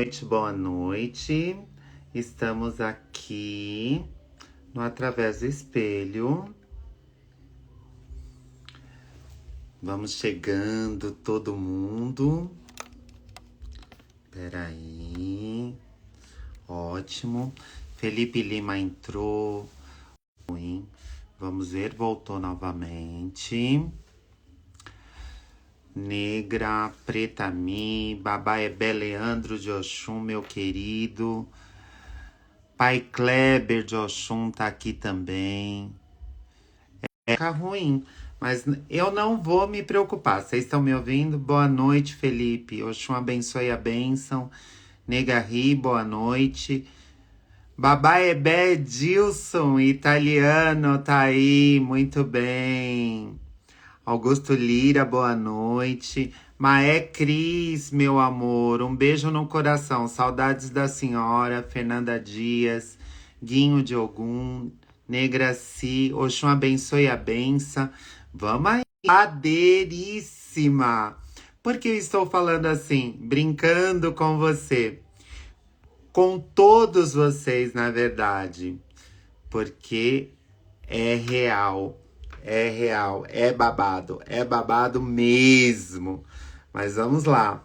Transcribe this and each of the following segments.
Noite, boa noite. Estamos aqui no Através do Espelho. Vamos chegando todo mundo. Peraí. Ótimo. Felipe Lima entrou. Ruim. Vamos ver, voltou novamente. Negra, Preta Mi, Babá Ebé Leandro de Oxum, meu querido. Pai Kleber de Oxum tá aqui também. Fica ruim, mas eu não vou me preocupar. Vocês estão me ouvindo? Boa noite, Felipe. Oxum abençoe a bênção. Nega Ri, boa noite. Babá Ebé Edilson, italiano, tá aí, muito bem. Augusto Lira, boa noite. Maé Cris, meu amor, um beijo no coração. Saudades da senhora. Fernanda Dias, Guinho de Ogum, Negraci, Oxum abençoe a benção. Vamos aí. Madeiríssima. Por que eu estou falando assim? Brincando com você. Com todos vocês, na verdade. Porque é babado, é babado mesmo. Mas vamos lá,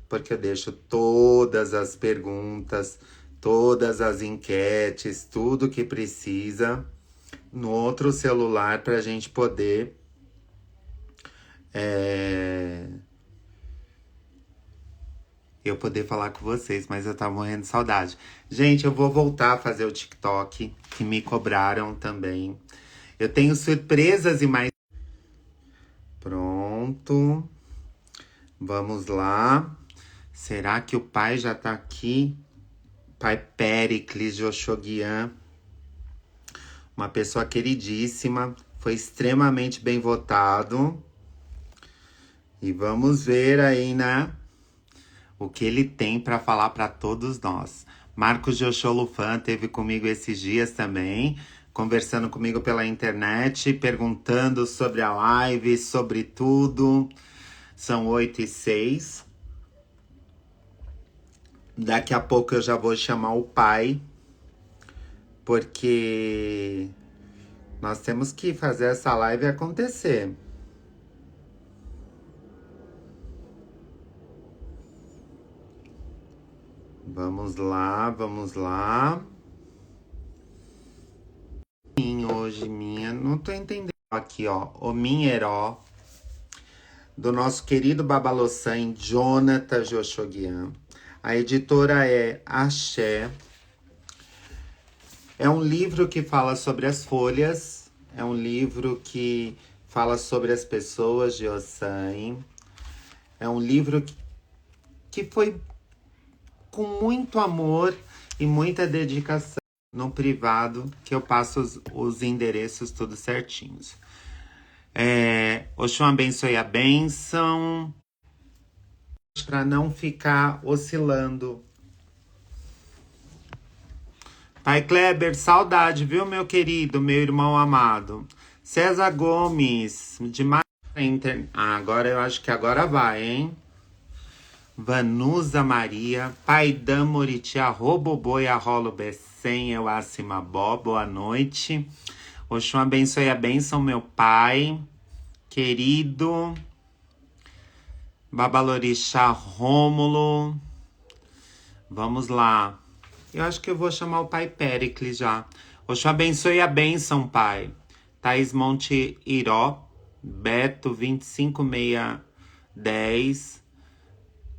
porque eu deixo todas as perguntas, todas as enquetes, tudo que precisa no outro celular para a gente poder eu poder falar com vocês, mas eu tava morrendo de saudade. Gente, eu vou voltar a fazer o TikTok, que me cobraram também. Eu tenho surpresas e mais. Pronto. Vamos lá. Será que o pai já tá aqui? Pai Péricles de Oxoguian. Uma pessoa queridíssima. Foi extremamente bem votado. E vamos ver aí, né? O que ele tem para falar para todos nós. Marcos de Oxolufan teve comigo esses dias também, conversando comigo pela internet, perguntando sobre a live, sobre tudo. São 8h06. Daqui a pouco eu já vou chamar o pai, porque nós temos que fazer essa live acontecer. Vamos lá, vamos lá. Hoje minha, não tô entendendo. Aqui, ó, o Minheró, do nosso querido Babalossan, Jonathan Joshoguian. A editora é Axé. É um livro que fala sobre as folhas. É um livro que fala sobre as pessoas de Ossan. É um livro que foi com muito amor e muita dedicação no privado, que eu passo os endereços tudo certinhos. Oxum abençoe a bênção, para não ficar oscilando. Pai Kleber, saudade, viu, meu querido, meu irmão amado. César Gomes, demais. Agora eu acho que agora vai, hein? Vanusa Maria, Paidan Moritia, Roboboi, Arrolo Becem, eu Acimabó, boa noite. Oxum abençoe a bênção, meu pai, querido. Babalorixá Rômulo. Vamos lá. Eu acho que eu vou chamar o pai Péricles já. Oxum abençoe a bênção, pai. Thaís Monte Iró, Beto 25610.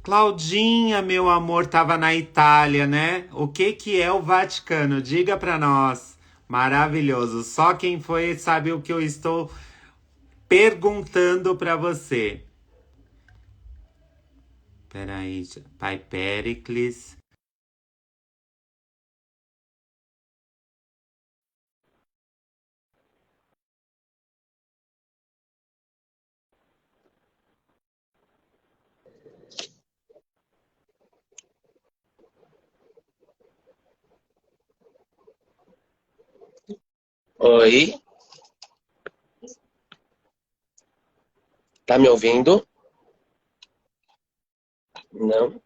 Claudinha, meu amor, tava na Itália, né? O que é o Vaticano? Diga pra nós. Maravilhoso. Só quem foi sabe o que eu estou perguntando pra você. Peraí, pai Péricles. Oi, tá me ouvindo? Não.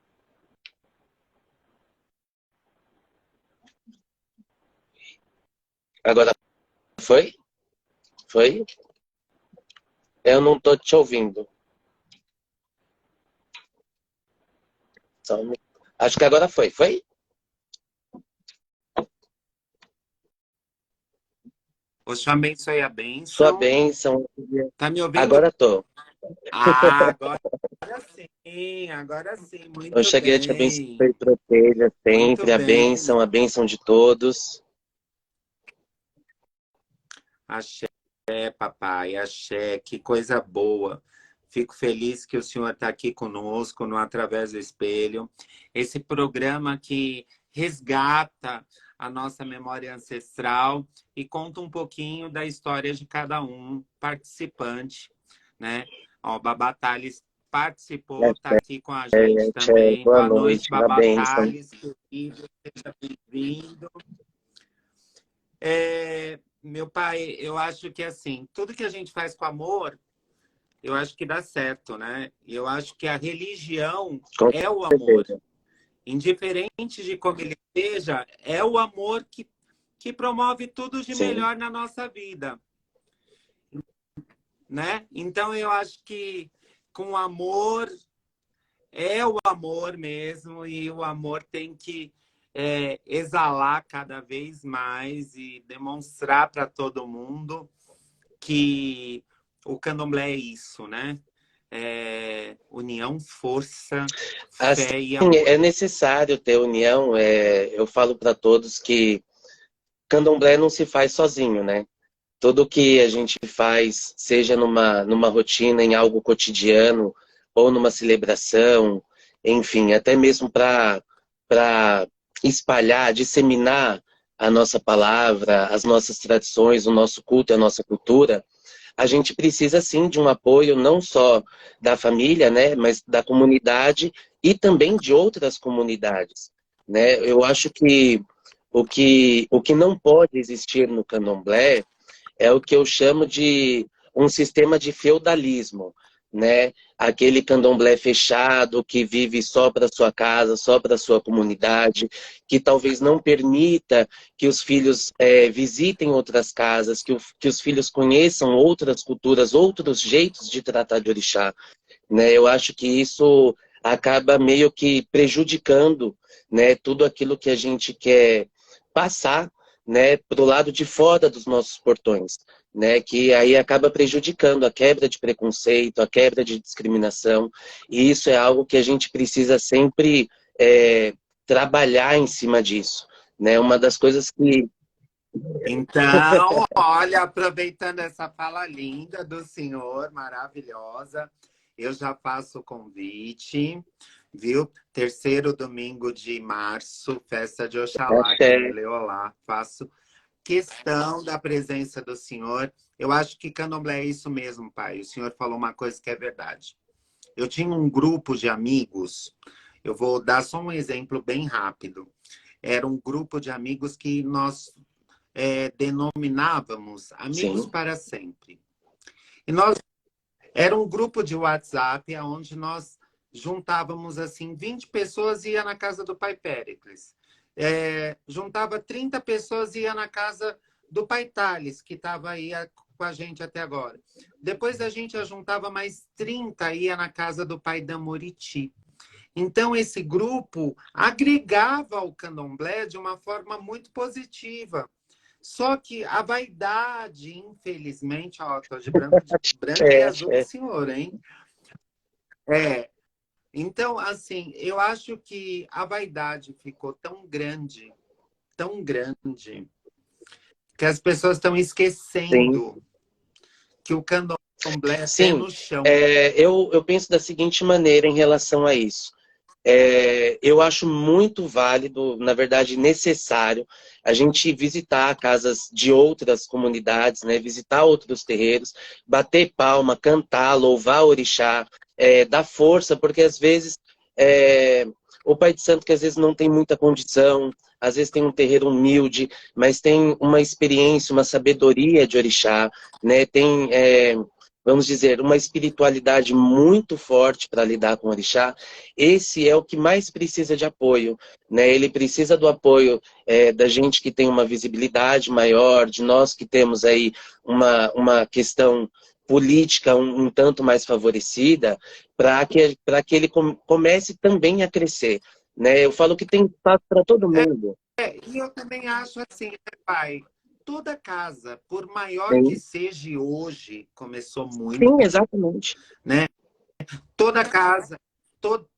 Agora foi? Foi? Eu não tô te ouvindo. Só um- Acho que agora foi. Foi? Oxum abençoe a Sua bênção. bênção. Tá me ouvindo? Agora tô. Ah, agora sim, Eu muito cheguei a te abençoar bem, e proteja muito sempre bem. a bênção de todos. Axé, papai, axé, que coisa boa. Fico feliz que o senhor está aqui conosco no Através do Espelho. Esse programa que resgata a nossa memória ancestral e conta um pouquinho da história de cada um participante, né? Ó, o Babá Thales participou, está aqui com a gente também. Boa Boa noite, noite, uma Babá bênção. Thales, querido, seja bem-vindo. Meu pai, eu acho que assim, tudo que a gente faz com amor, eu acho que dá certo, né? E eu acho que a religião Com é o amor. certeza. Indiferente de como ele seja, é o amor que promove tudo de Sim. melhor na nossa vida, né? Então eu acho que com amor é o amor mesmo, e o amor tem que exalar cada vez mais e demonstrar para todo mundo que o candomblé é isso, né? União, força, Assim, fé e amor. é necessário ter união. Eu falo para todos que candomblé não se faz sozinho, né? Tudo que a gente faz, seja numa rotina, em algo cotidiano, ou numa celebração, enfim, até mesmo para espalhar, disseminar a nossa palavra, as nossas tradições, o nosso culto, a nossa cultura, a gente precisa sim de um apoio não só da família, né, mas da comunidade e também de outras comunidades, né? Eu acho que o que não pode existir no candomblé é o que eu chamo de um sistema de feudalismo, né? Aquele candomblé fechado que vive só para sua casa, só para sua comunidade, que talvez não permita que os filhos visitem outras casas, que os filhos conheçam outras culturas, outros jeitos de tratar de orixá, né? Eu acho que isso acaba meio que prejudicando, né, tudo aquilo que a gente quer passar, né, para o lado de fora dos nossos portões, né, que aí acaba prejudicando a quebra de preconceito, a quebra de discriminação, e isso é algo que a gente precisa sempre trabalhar em cima disso, né? Uma das coisas que Então, olha, aproveitando essa fala linda do senhor, maravilhosa, eu já faço o convite, viu? Terceiro domingo de março, festa de Oxalá aqui em é, Eleolá. Faço questão da presença do senhor. Eu acho que candomblé é isso mesmo, pai. O senhor falou uma coisa que é verdade. Eu tinha um grupo de amigos, eu vou dar só um exemplo bem rápido. Era um grupo de amigos que nós denominávamos Amigos sim, para Sempre. E nós era um grupo de WhatsApp onde nós juntávamos assim 20 pessoas e ia na casa do pai Péricles. Juntava 30 pessoas e ia na casa do pai Thales, que estava aí com a gente até agora. Depois a gente juntava mais 30 e ia na casa do pai Damoriti. Então, esse grupo agregava o candomblé de uma forma muito positiva. Só que a vaidade, infelizmente, ó, tô de branco e azul com o é. senhor, hein? É. Então, assim, eu acho que a vaidade ficou tão grande, que as pessoas estão Sim. esquecendo que o candomblé é pé Sim, no chão. eu penso da seguinte maneira em relação a isso. Eu acho muito válido, na verdade necessário, a gente visitar casas de outras comunidades, né? Visitar outros terreiros, bater palma, cantar, louvar o orixá, dar força, porque às vezes o pai de santo que às vezes não tem muita condição, às vezes tem um terreiro humilde, mas tem uma experiência, uma sabedoria de orixá, né? Tem vamos dizer, uma espiritualidade muito forte para lidar com o orixá, esse é o que mais precisa de apoio, né? Ele precisa do apoio da gente que tem uma visibilidade maior, de nós que temos aí uma questão política um tanto mais favorecida, para que ele comece também a crescer, né? Eu falo que tem espaço para todo mundo. E eu também acho assim, né, pai? Toda casa, por maior que Sim, seja hoje, começou muito sim, pequeno, exatamente. né? Toda casa,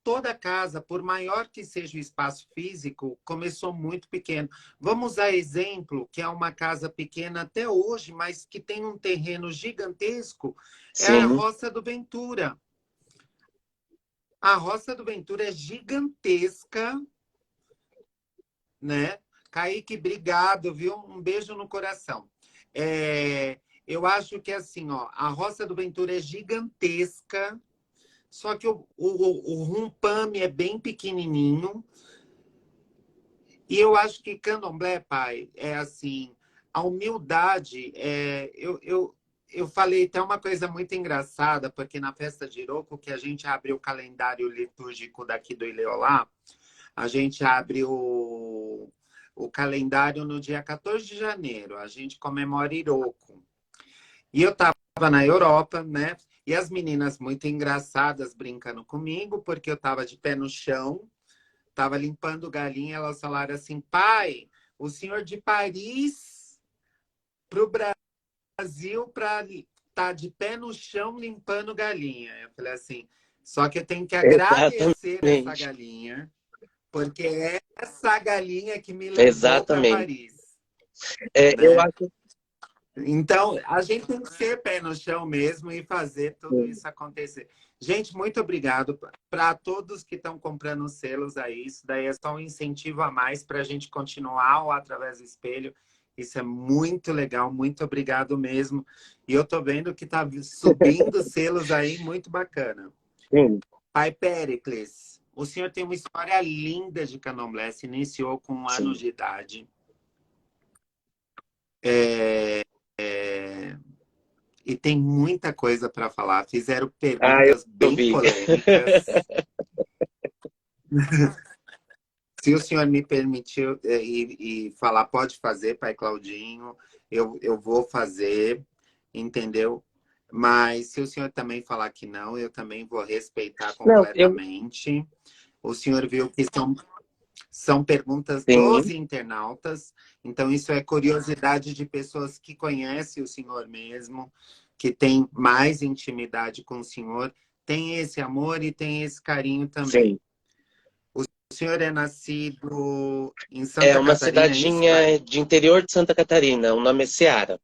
toda casa, por maior que seja o espaço físico, começou muito pequeno. Vamos usar exemplo, que é uma casa pequena até hoje, mas que tem um terreno gigantesco, é a Sim, Roça do Ventura. A Roça do Ventura é gigantesca, né? Kaique, obrigado, viu? Um beijo no coração. Eu acho que assim, ó, a Roça do Ventura é gigantesca, só que o Rumpame é bem pequenininho. E eu acho que Candomblé, pai, é assim, a humildade, eu falei até uma coisa muito engraçada, porque na festa de Iroko, que a gente abre o calendário litúrgico daqui do Ileolá, a gente abre o calendário no dia 14 de janeiro. A gente comemora Iroko. E eu estava na Europa, né? E as meninas muito engraçadas brincando comigo, porque eu estava de pé no chão, estava limpando galinha. Elas falaram assim: pai, o senhor de Paris para o Brasil para estar de pé no chão limpando galinha. Eu falei assim: só que eu tenho que agradecer essa exatamente. galinha, porque é essa galinha que me levou para Exatamente. Paris, Eu né? acho Então, a gente tem que ser pé no chão mesmo e fazer tudo que isso acontecer. Gente, muito obrigado para todos que estão comprando selos aí. Isso daí é só um incentivo a mais para a gente continuar o Através do Espelho. Isso é muito legal, muito obrigado mesmo. E eu estou vendo que está subindo selos aí, muito bacana. sim. Pai Péricles, o senhor tem uma história linda de candomblé, se iniciou com 1 ano Sim. de idade. É, e tem muita coisa para falar. Fizeram Ah, perguntas eu bem vi. polêmicas. Se o senhor me permitiu e falar, pode fazer, pai Claudinho, eu vou fazer, entendeu? Mas se o senhor também falar que não, eu também vou respeitar Não, eu completamente. O senhor viu que são perguntas dos sim, internautas, então isso é curiosidade de pessoas que conhecem o senhor mesmo, que tem mais intimidade com o senhor, tem esse amor e tem esse carinho também. sim. O senhor é nascido em É Santa uma Catarina, é isso, pai? cidadinha de interior de Santa Catarina, o nome é Ceará.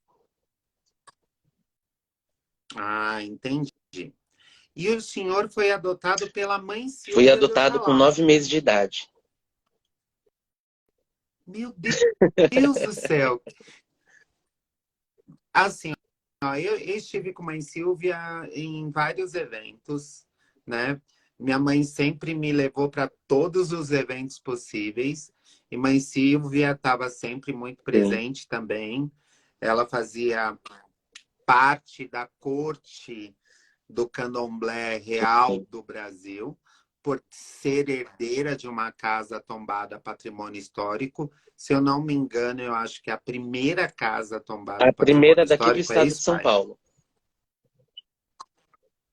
Ah, entendi. E o senhor foi adotado pela mãe Fui Silvia de adotado com Oxalá. 9 meses de idade. Meu Deus do céu! Assim, ó, eu estive com a mãe Silvia em vários eventos, né? Minha mãe sempre me levou para todos os eventos possíveis. E mãe Silvia estava sempre muito Sim, presente também. Ela fazia parte da corte do candomblé real sim. do Brasil, por ser herdeira de uma casa tombada patrimônio histórico. Se eu não me engano, eu acho que a primeira casa tombada A primeira patrimônio daqui do histórico é estado de isso, São pai? Paulo.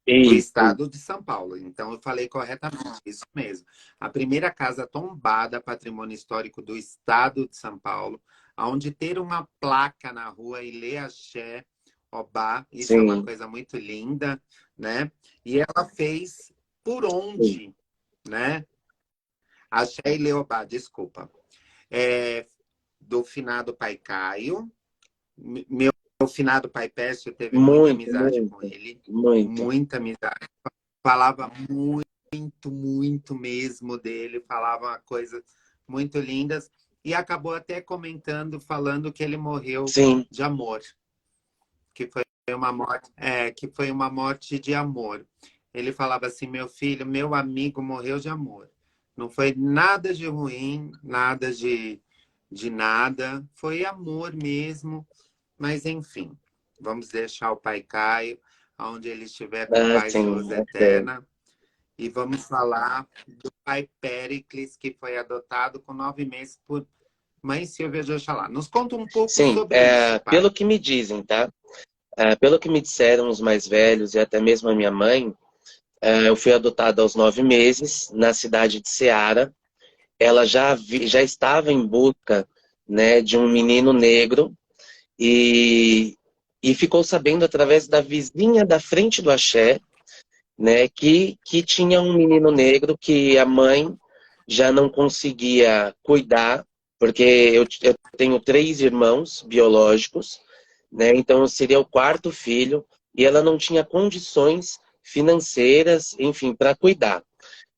Do Isso, estado de São Paulo. Então, eu falei corretamente, isso mesmo. A primeira casa tombada patrimônio histórico do estado de São Paulo, onde ter uma placa na rua e ler axé, obá, isso é uma sim, coisa muito linda, né? E ela fez por sim. onde, né? Axé e Leobá, desculpa. É, do finado pai Caio. Meu finado pai Pécio teve muita Muito, amizade com muito, ele, muito. muita amizade. Falava muito, muito mesmo dele, falava coisas muito lindas e acabou até comentando, falando que ele morreu Sim, de amor, que foi uma morte, que foi uma morte de amor. Ele falava assim: meu filho, meu amigo morreu de amor. Não foi nada de ruim, nada de nada, foi amor mesmo. Mas enfim, vamos deixar o pai Caio. onde ele estiver com Ah, paz e sim, luz é. eterna. E vamos falar do pai Péricles, que foi adotado com 9 meses por mãe Silvia de Oxalá. Nos conta um pouco Sim, sobre isso, pai. pelo que me dizem, tá? Pelo que me disseram os mais velhos e até mesmo a minha mãe, eu fui adotado aos 9 meses na cidade de Ceará. Ela já estava em busca, né, de um menino negro e, e ficou sabendo através da vizinha da frente do axé, né, que tinha um menino negro que a mãe já não conseguia cuidar, porque eu tenho 3 irmãos biológicos, né, então eu seria o quarto filho, e ela não tinha condições financeiras, enfim, para cuidar.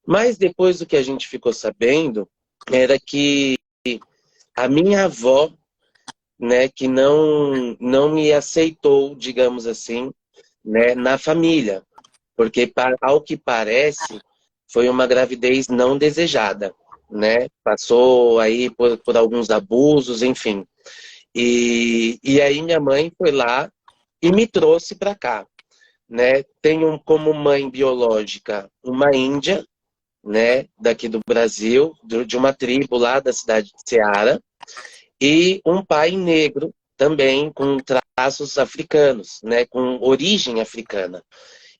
Mas depois do que a gente ficou sabendo, era que a minha avó, né, que não me aceitou, digamos assim, né, na família, porque ao que parece foi uma gravidez não desejada, né? Passou aí por alguns abusos, enfim. E aí minha mãe foi lá e me trouxe para cá, né? Tenho como mãe biológica uma índia, né, daqui do Brasil, de uma tribo lá da cidade de Ceará, e um pai negro também com traços africanos, né, com origem africana.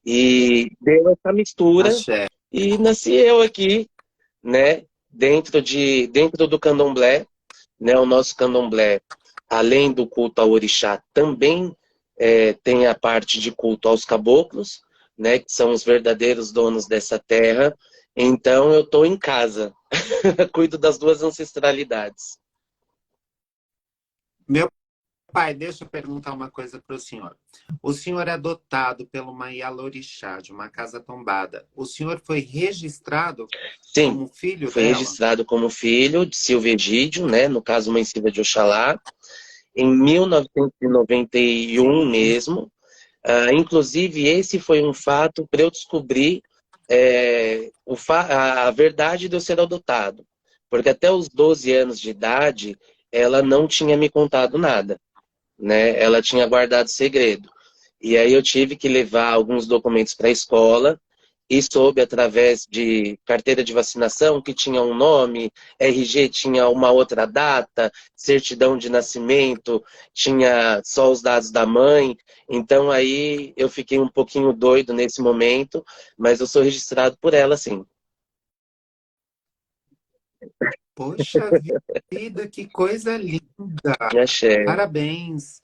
E deu essa mistura Axé. e nasci eu aqui, né, dentro do candomblé, né, o nosso candomblé, além do culto ao orixá, também tem a parte de culto aos caboclos, né, que são os verdadeiros donos dessa terra. Então eu estou em casa, cuido das duas ancestralidades. Meu pai, deixa eu perguntar uma coisa para o senhor. O senhor é adotado pelo uma Yalorixá, de uma casa tombada. O senhor foi registrado Sim, como filho fui dela? registrado como filho de Silvia Egídio, né, no caso Mãe Silvia de Oxalá, em 1991 Sim. mesmo. Inclusive, esse foi um fato para eu descobrir a verdade de eu ser adotado. Porque até os 12 anos de idade, ela não tinha me contado nada, né? Ela tinha guardado segredo. E aí eu tive que levar alguns documentos para a escola e soube através de carteira de vacinação que tinha um nome, RG tinha uma outra data, certidão de nascimento tinha só os dados da mãe. Então aí eu fiquei um pouquinho doido nesse momento, mas eu sou registrado por ela, sim. Poxa vida, que coisa linda! Axé, Parabéns!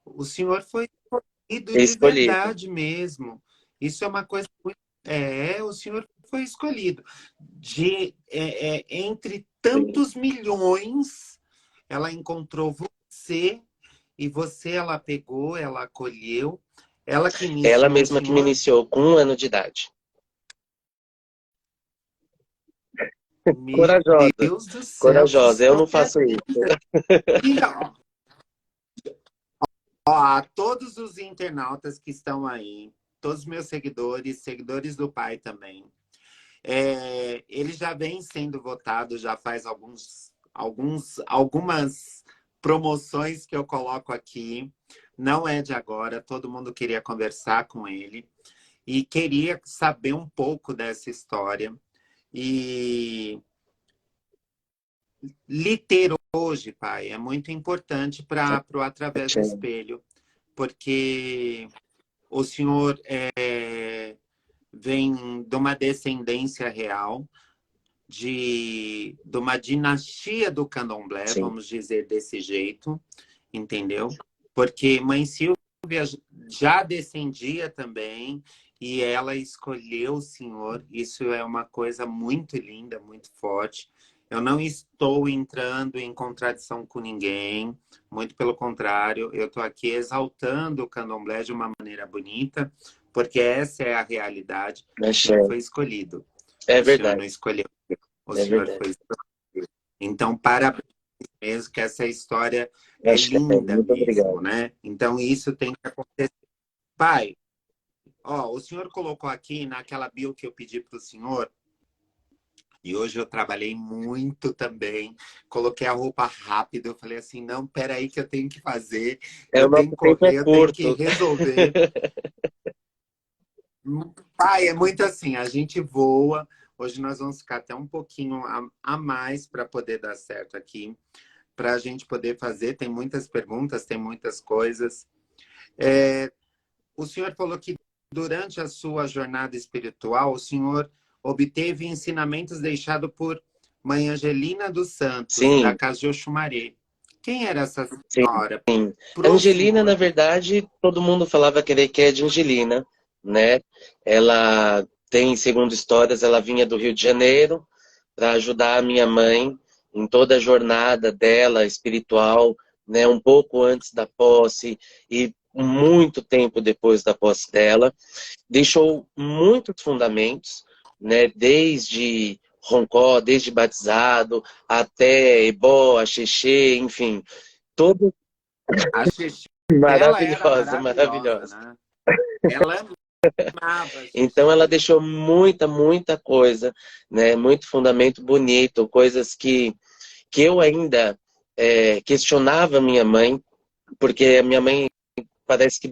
O senhor foi escolhido de escolhido. verdade mesmo. Isso é uma coisa muito. É, o senhor foi escolhido. Entre Sim. tantos milhões, ela encontrou você e você ela pegou, ela acolheu, ela que Ela iniciou o mesma que me senhor. iniciou com 1 ano de idade. Meu Corajosa, Deus do céu, que corajosa. Eu não história faço isso. linda! E ó, a todos os internautas que estão aí, todos os meus seguidores, seguidores do pai também. Ele já vem sendo votado, já faz algumas promoções que eu coloco aqui. Não é de agora, todo mundo queria conversar com ele e queria saber um pouco dessa história. E lhe ter hoje, pai, é muito importante para o Através do Axé. Espelho, porque o senhor vem de uma descendência real, de uma dinastia do candomblé, Sim. vamos dizer desse jeito, entendeu? Porque mãe Silvia já descendia também e ela escolheu o senhor. Isso é uma coisa muito linda, muito forte. Eu não estou entrando em contradição com ninguém, muito pelo contrário, eu estou aqui exaltando o candomblé de uma maneira bonita, porque essa é a realidade. O Axé. senhor foi escolhido. É O senhor não verdade, escolheu, o é senhor verdade. foi escolhido. Então, parabéns mesmo, que essa história é Axé. linda Muito mesmo, obrigado. né? Então, isso tem que acontecer. Pai, ó, o senhor colocou aqui naquela bio que eu pedi para o senhor, e hoje eu trabalhei muito também, coloquei a roupa rápido, eu falei assim, não, peraí que eu tenho que fazer, O eu tenho nosso que tempo é correr, eu tenho que curto. resolver. Pai, é muito assim, a gente voa. Hoje nós vamos ficar até um pouquinho a mais para poder dar certo aqui, para a gente poder fazer. Tem muitas perguntas, tem muitas coisas. É, o senhor falou que durante a sua jornada espiritual, o senhor obteve ensinamentos deixados por Mãe Angelina dos Santos, da Sim, Casa de Oxumaré. Quem era essa sim. senhora pro Angelina, na senhor? verdade, todo mundo falava que é de Angelina, né? Ela tem, segundo histórias, ela vinha do Rio de Janeiro para ajudar a minha mãe em toda a jornada dela espiritual, né? Um pouco antes da posse e muito tempo depois da posse dela. Deixou muitos fundamentos, né? Desde Roncó, desde batizado, até Ebó, Axexê, enfim, todo A Xexi, ela era maravilhosa, maravilhosa, maravilhosa. né? Ela amava a Então ela Xexi. deixou muita coisa, né? Muito fundamento bonito, coisas que eu ainda questionava minha mãe, porque a minha mãe parece que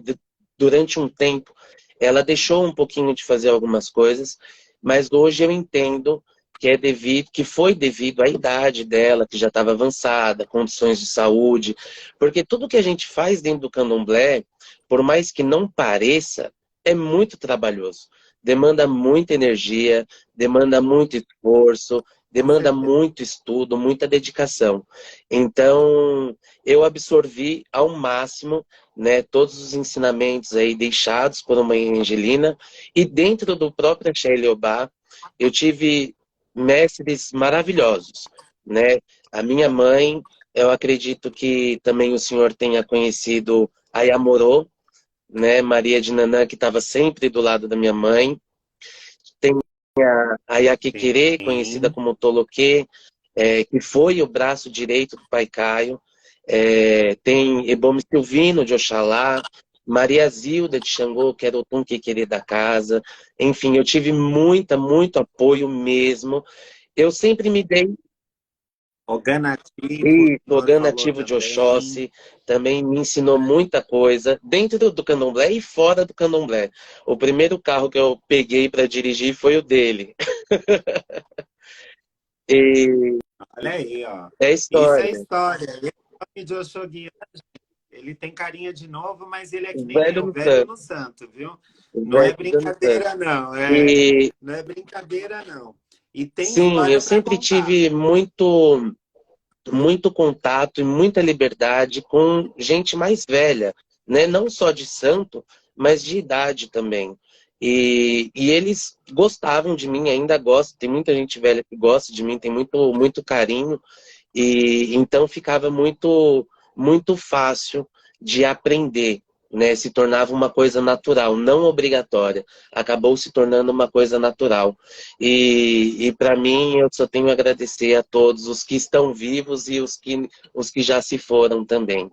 durante um tempo ela deixou um pouquinho de fazer algumas coisas, mas hoje eu entendo que é devido, que foi devido à idade dela, que já estava avançada, condições de saúde, porque tudo que a gente faz dentro do candomblé, por mais que não pareça, é muito trabalhoso. Demanda muita energia, demanda muito esforço, Com demanda certeza. muito estudo, muita dedicação. Então, eu absorvi ao máximo, né, todos os ensinamentos aí deixados por uma Angelina, e dentro do próprio Axé Eliobá, eu tive mestres maravilhosos, né? A minha mãe, eu acredito que também o senhor tenha conhecido a Yamorô, né? Maria de Nanã, que estava sempre do lado da minha mãe. Tem a Yaquiquerê, conhecida Sim. como Toloquê, que foi o braço direito do Pai Caio. Tem Ebome Silvino de Oxalá, Maria Zilda de Xangô, que era o Tum que querer da casa. Enfim, eu tive muito apoio mesmo. Eu sempre me dei Ogã Nativo, o e o senhor Ogã falou Nativo de também. Oxóssi também me ensinou muita coisa dentro do candomblé e fora do candomblé. O primeiro carro que eu peguei para dirigir foi o dele. E Olha aí, ó. é Isso é história. história. Ele é o nome de Oxoguian. Ele tem carinha de novo, mas ele é que O nem velho eu, no velho santo. no santo, viu? O Não é velho no santo. brincadeira, não. E Não é brincadeira, não. E tem sim, eu história para sempre contar. tive muito contato e muita liberdade com gente mais velha, né? Não só de santo, mas de idade também. E eles gostavam de mim, ainda gostam. Tem muita gente velha que gosta de mim, tem muito carinho. E então ficava muito fácil de aprender, né? Se tornava uma coisa natural, não obrigatória. Acabou se tornando uma coisa natural. E para mim, eu só tenho a agradecer a todos os que estão vivos e os que já se foram também.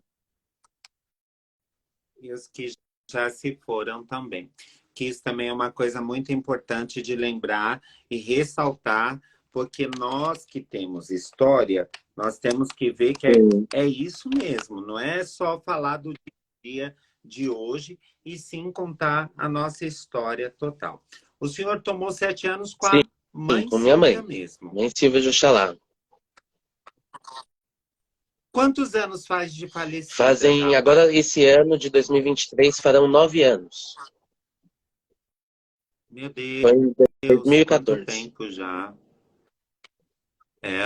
E os que já se foram também. Que isso também é uma coisa muito importante de lembrar e ressaltar, porque nós que temos história, nós temos que ver que Sim, é isso mesmo, não é só falar do dia de hoje, e sim contar a nossa história total. O senhor tomou 7 anos com sim, a mãe com minha Silvia mãe, mesmo. mãe Silvia de Oxalá. Quantos anos faz de falecida já, Fazem, pai? agora esse ano de 2023, farão 9 anos. Meu Foi em Deus, quanto 2014. tempo já.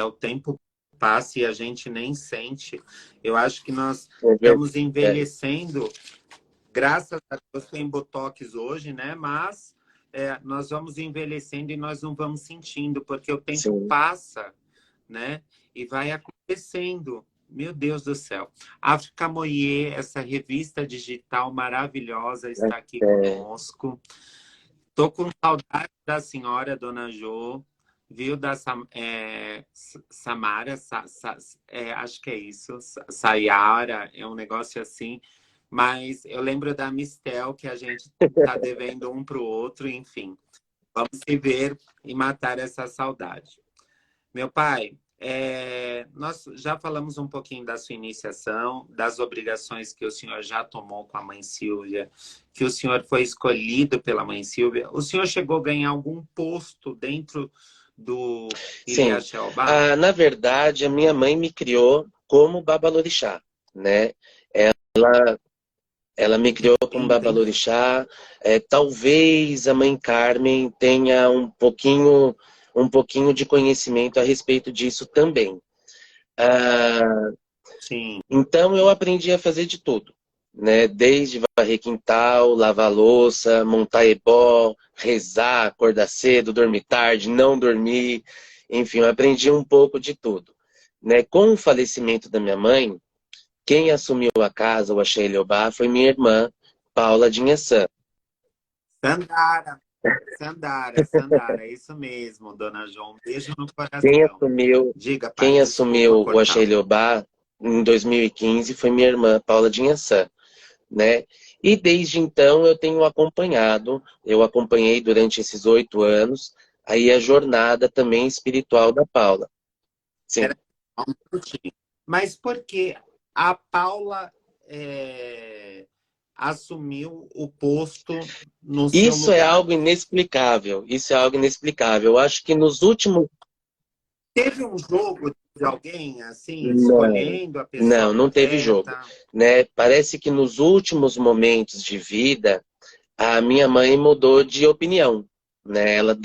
O tempo passa e a gente nem sente. Eu acho que nós É estamos verdade. envelhecendo, graças a Deus tem botox hoje, né? Mas nós vamos envelhecendo e nós não vamos sentindo, porque o tempo Sim. passa, né? E vai acontecendo. Meu Deus do céu. África Moyer, essa revista digital maravilhosa, está aqui É, conosco. Tô com saudade da senhora, dona Jo, viu? Da Samara, acho que é isso, Sayara, é um negócio assim. Mas eu lembro da Mistel, que a gente tá devendo um pro outro, enfim. Vamos se ver e matar essa saudade. Meu pai, Nós já falamos um pouquinho da sua iniciação, das obrigações que o senhor já tomou com a mãe Silvia, que o senhor foi escolhido pela mãe Silvia. O senhor chegou a ganhar algum posto dentro do Sim. Ilha Jeová? Na verdade, a minha mãe me criou como babalorixá, né? Ela me criou como Entendi. babalorixá. Talvez a mãe Carmen tenha um pouquinho de conhecimento a respeito disso também. Ah, Sim. então eu aprendi a fazer de tudo, né? Desde varrer quintal, lavar louça, montar ebó, rezar, acordar cedo, dormir tarde, não dormir, enfim, eu aprendi um pouco de tudo, né? Com o falecimento da minha mãe, quem assumiu a casa, o Axé Eliobá, foi minha irmã, Paula de Inhaçã. Sandara, Sandara, é isso mesmo, dona João. Um beijo no Quem coração. assumiu, Diga, pai, quem desculpa assumiu o Axé cortar. Eliobá em 2015 foi minha irmã, Paula de Inhaçã, né? E desde então eu acompanhei durante esses 8 anos, aí a jornada também espiritual da Paula. Sim. Pera só um minutinho. Mas por que a Paula é, assumiu o posto no seu Isso é lugar? algo inexplicável. Isso é algo inexplicável. Eu acho que nos últimos. Teve um jogo de alguém assim, Não, escolhendo a pessoa não teve jogo, correta? né? Parece que nos últimos momentos de vida, a minha mãe mudou de opinião, né? Ela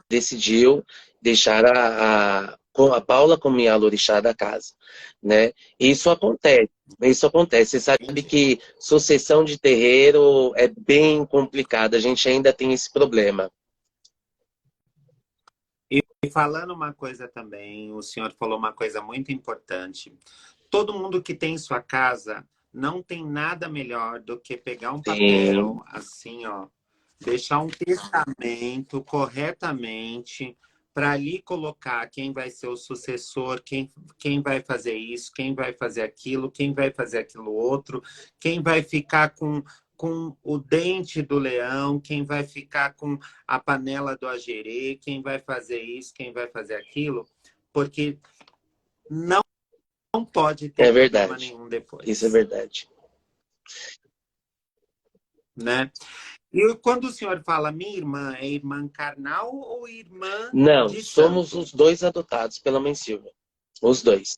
decidiu deixar a Paula como minha alorixá da casa, né? Isso acontece. Isso acontece. Você sabe Entendi. que sucessão de terreiro é bem complicada. A gente ainda tem esse problema. E falando uma coisa também, o senhor falou uma coisa muito importante. Todo mundo que tem sua casa não tem nada melhor do que pegar um Sim, papel, assim, ó, deixar um testamento corretamente para ali colocar quem vai ser o sucessor, quem vai fazer isso, quem vai fazer aquilo, quem vai fazer aquilo outro, quem vai ficar com o dente do leão, quem vai ficar com a panela do agerê, quem vai fazer isso, quem vai fazer aquilo, porque não pode ter é problema verdade. nenhum Isso é depois, verdade. né? E quando o senhor fala minha irmã, é irmã carnal ou irmã Não, de somos santo? os dois adotados pela mãe Silvia. Os dois.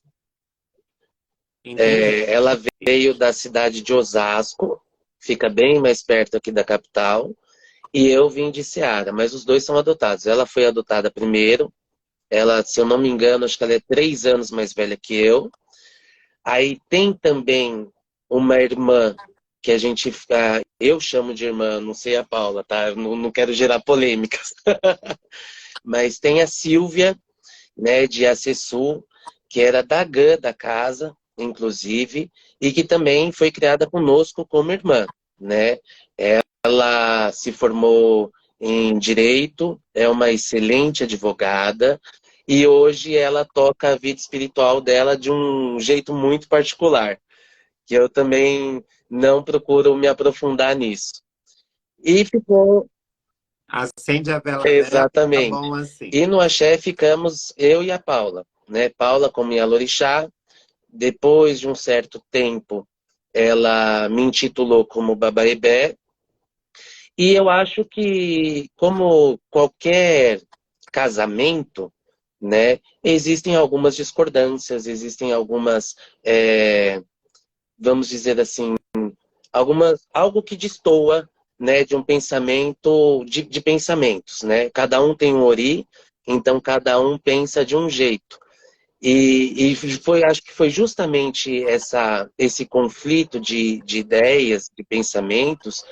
Entendi. Ela veio da cidade de Osasco, fica bem mais perto aqui da capital, e eu vim de Ceará, mas os dois são adotados. Ela foi adotada primeiro, ela, se eu não me engano, acho que ela é 3 anos mais velha que eu. Aí tem também uma irmã que eu chamo de irmã, não sei a Paula, tá? Eu não quero gerar polêmicas. Mas tem a Silvia, né, de Acessu, que era da GAN da casa, inclusive, e que também foi criada conosco como irmã, né? Ela se formou em direito, é uma excelente advogada e hoje ela toca a vida espiritual dela de um jeito muito particular, que eu também não procuro me aprofundar nisso. E ficou Acende a vela dela, tá exatamente. bom assim. E no axé ficamos eu e a Paula, né? Paula como minha lorixá. Depois de um certo tempo, ela me intitulou como Babaebé. E eu acho que, como qualquer casamento, né, existem algumas discordâncias, existem algumas, vamos dizer assim, algo que destoa, né, de um pensamento, de pensamentos, né? Cada um tem um ori, então cada um pensa de um jeito. E acho que foi justamente esse conflito de ideias, de pensamentos,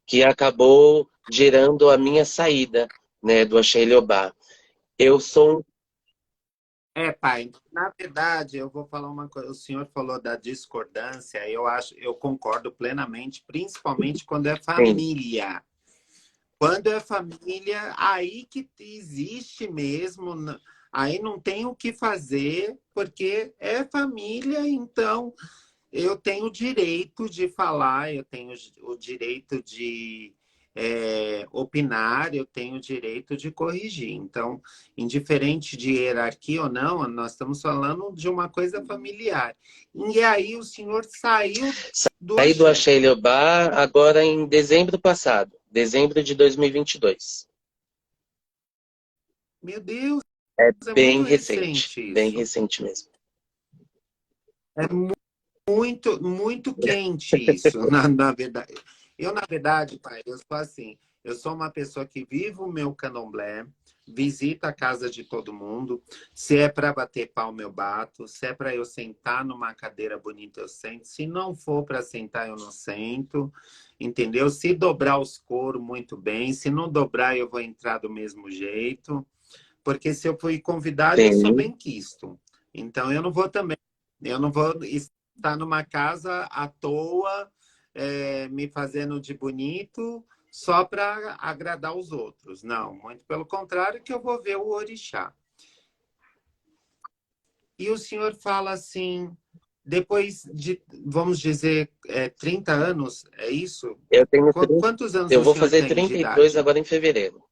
que acabou gerando a minha saída, né, do Axé Eliobá. Eu sou. Pai, na verdade, eu vou falar uma coisa. O senhor falou da discordância, eu concordo plenamente, principalmente quando é Sim, família. Quando é família, aí que existe mesmo, aí não tem o que fazer, porque é família, então eu tenho o direito de falar, eu tenho o direito opinar, eu tenho o direito de corrigir. Então, indiferente de hierarquia ou não, nós estamos falando de uma coisa familiar. E aí o senhor saiu do Saí do axé. Axé Eliobá agora em dezembro passado, dezembro de 2022. Meu Deus, É é bem muito recente, recente bem isso. recente mesmo. É muito, muito quente isso, na verdade. Eu, na verdade, pai, eu sou assim. Eu sou uma pessoa que vivo o meu candomblé, visita a casa de todo mundo. Se é para bater palma, eu bato. Se é para eu sentar numa cadeira bonita, eu sento. Se não for para sentar, eu não sento. Entendeu? Se dobrar os coros, muito bem. Se não dobrar, eu vou entrar do mesmo jeito. Porque se eu fui convidado, eu sou Sim, bem quisto. Então, eu não vou também. Eu não vou estar numa casa à toa, me fazendo de bonito, só para agradar os outros. Não, muito pelo contrário, que eu vou ver o orixá. E o senhor fala assim, depois de, vamos dizer, 30 anos, é isso? eu tenho 30, Quantos anos eu o vou senhor fazer tem de 32 idade? agora em fevereiro.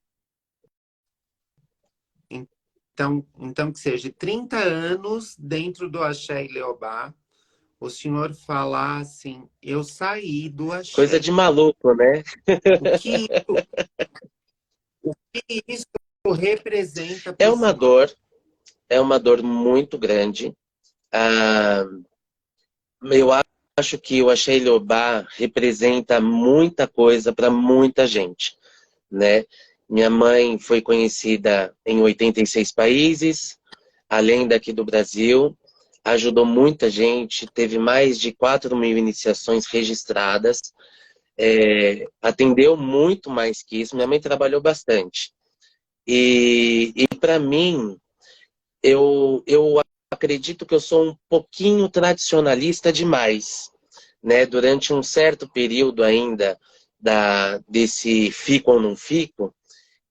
Então, que seja 30 anos dentro do Axé e Leobá, o senhor falar assim, eu saí do Coisa axé. de maluco, né? O que, o que isso representa É para o senhor? é uma dor muito grande. Ah, eu acho que o Axé Eliobá representa muita coisa para muita gente, né? Minha mãe foi conhecida em 86 países, além daqui do Brasil, ajudou muita gente, teve mais de 4.000 iniciações registradas, atendeu muito mais que isso. Minha mãe trabalhou bastante. E para mim, eu acredito que eu sou um pouquinho tradicionalista demais, né? Durante um certo período ainda desse fico ou não fico,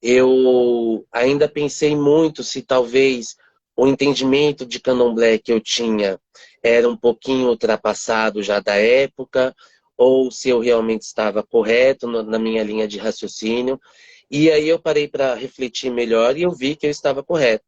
eu ainda pensei muito se talvez o entendimento de candomblé que eu tinha era um pouquinho ultrapassado já da época, ou se eu realmente estava correto na minha linha de raciocínio. E aí eu parei para refletir melhor e eu vi que eu estava correto,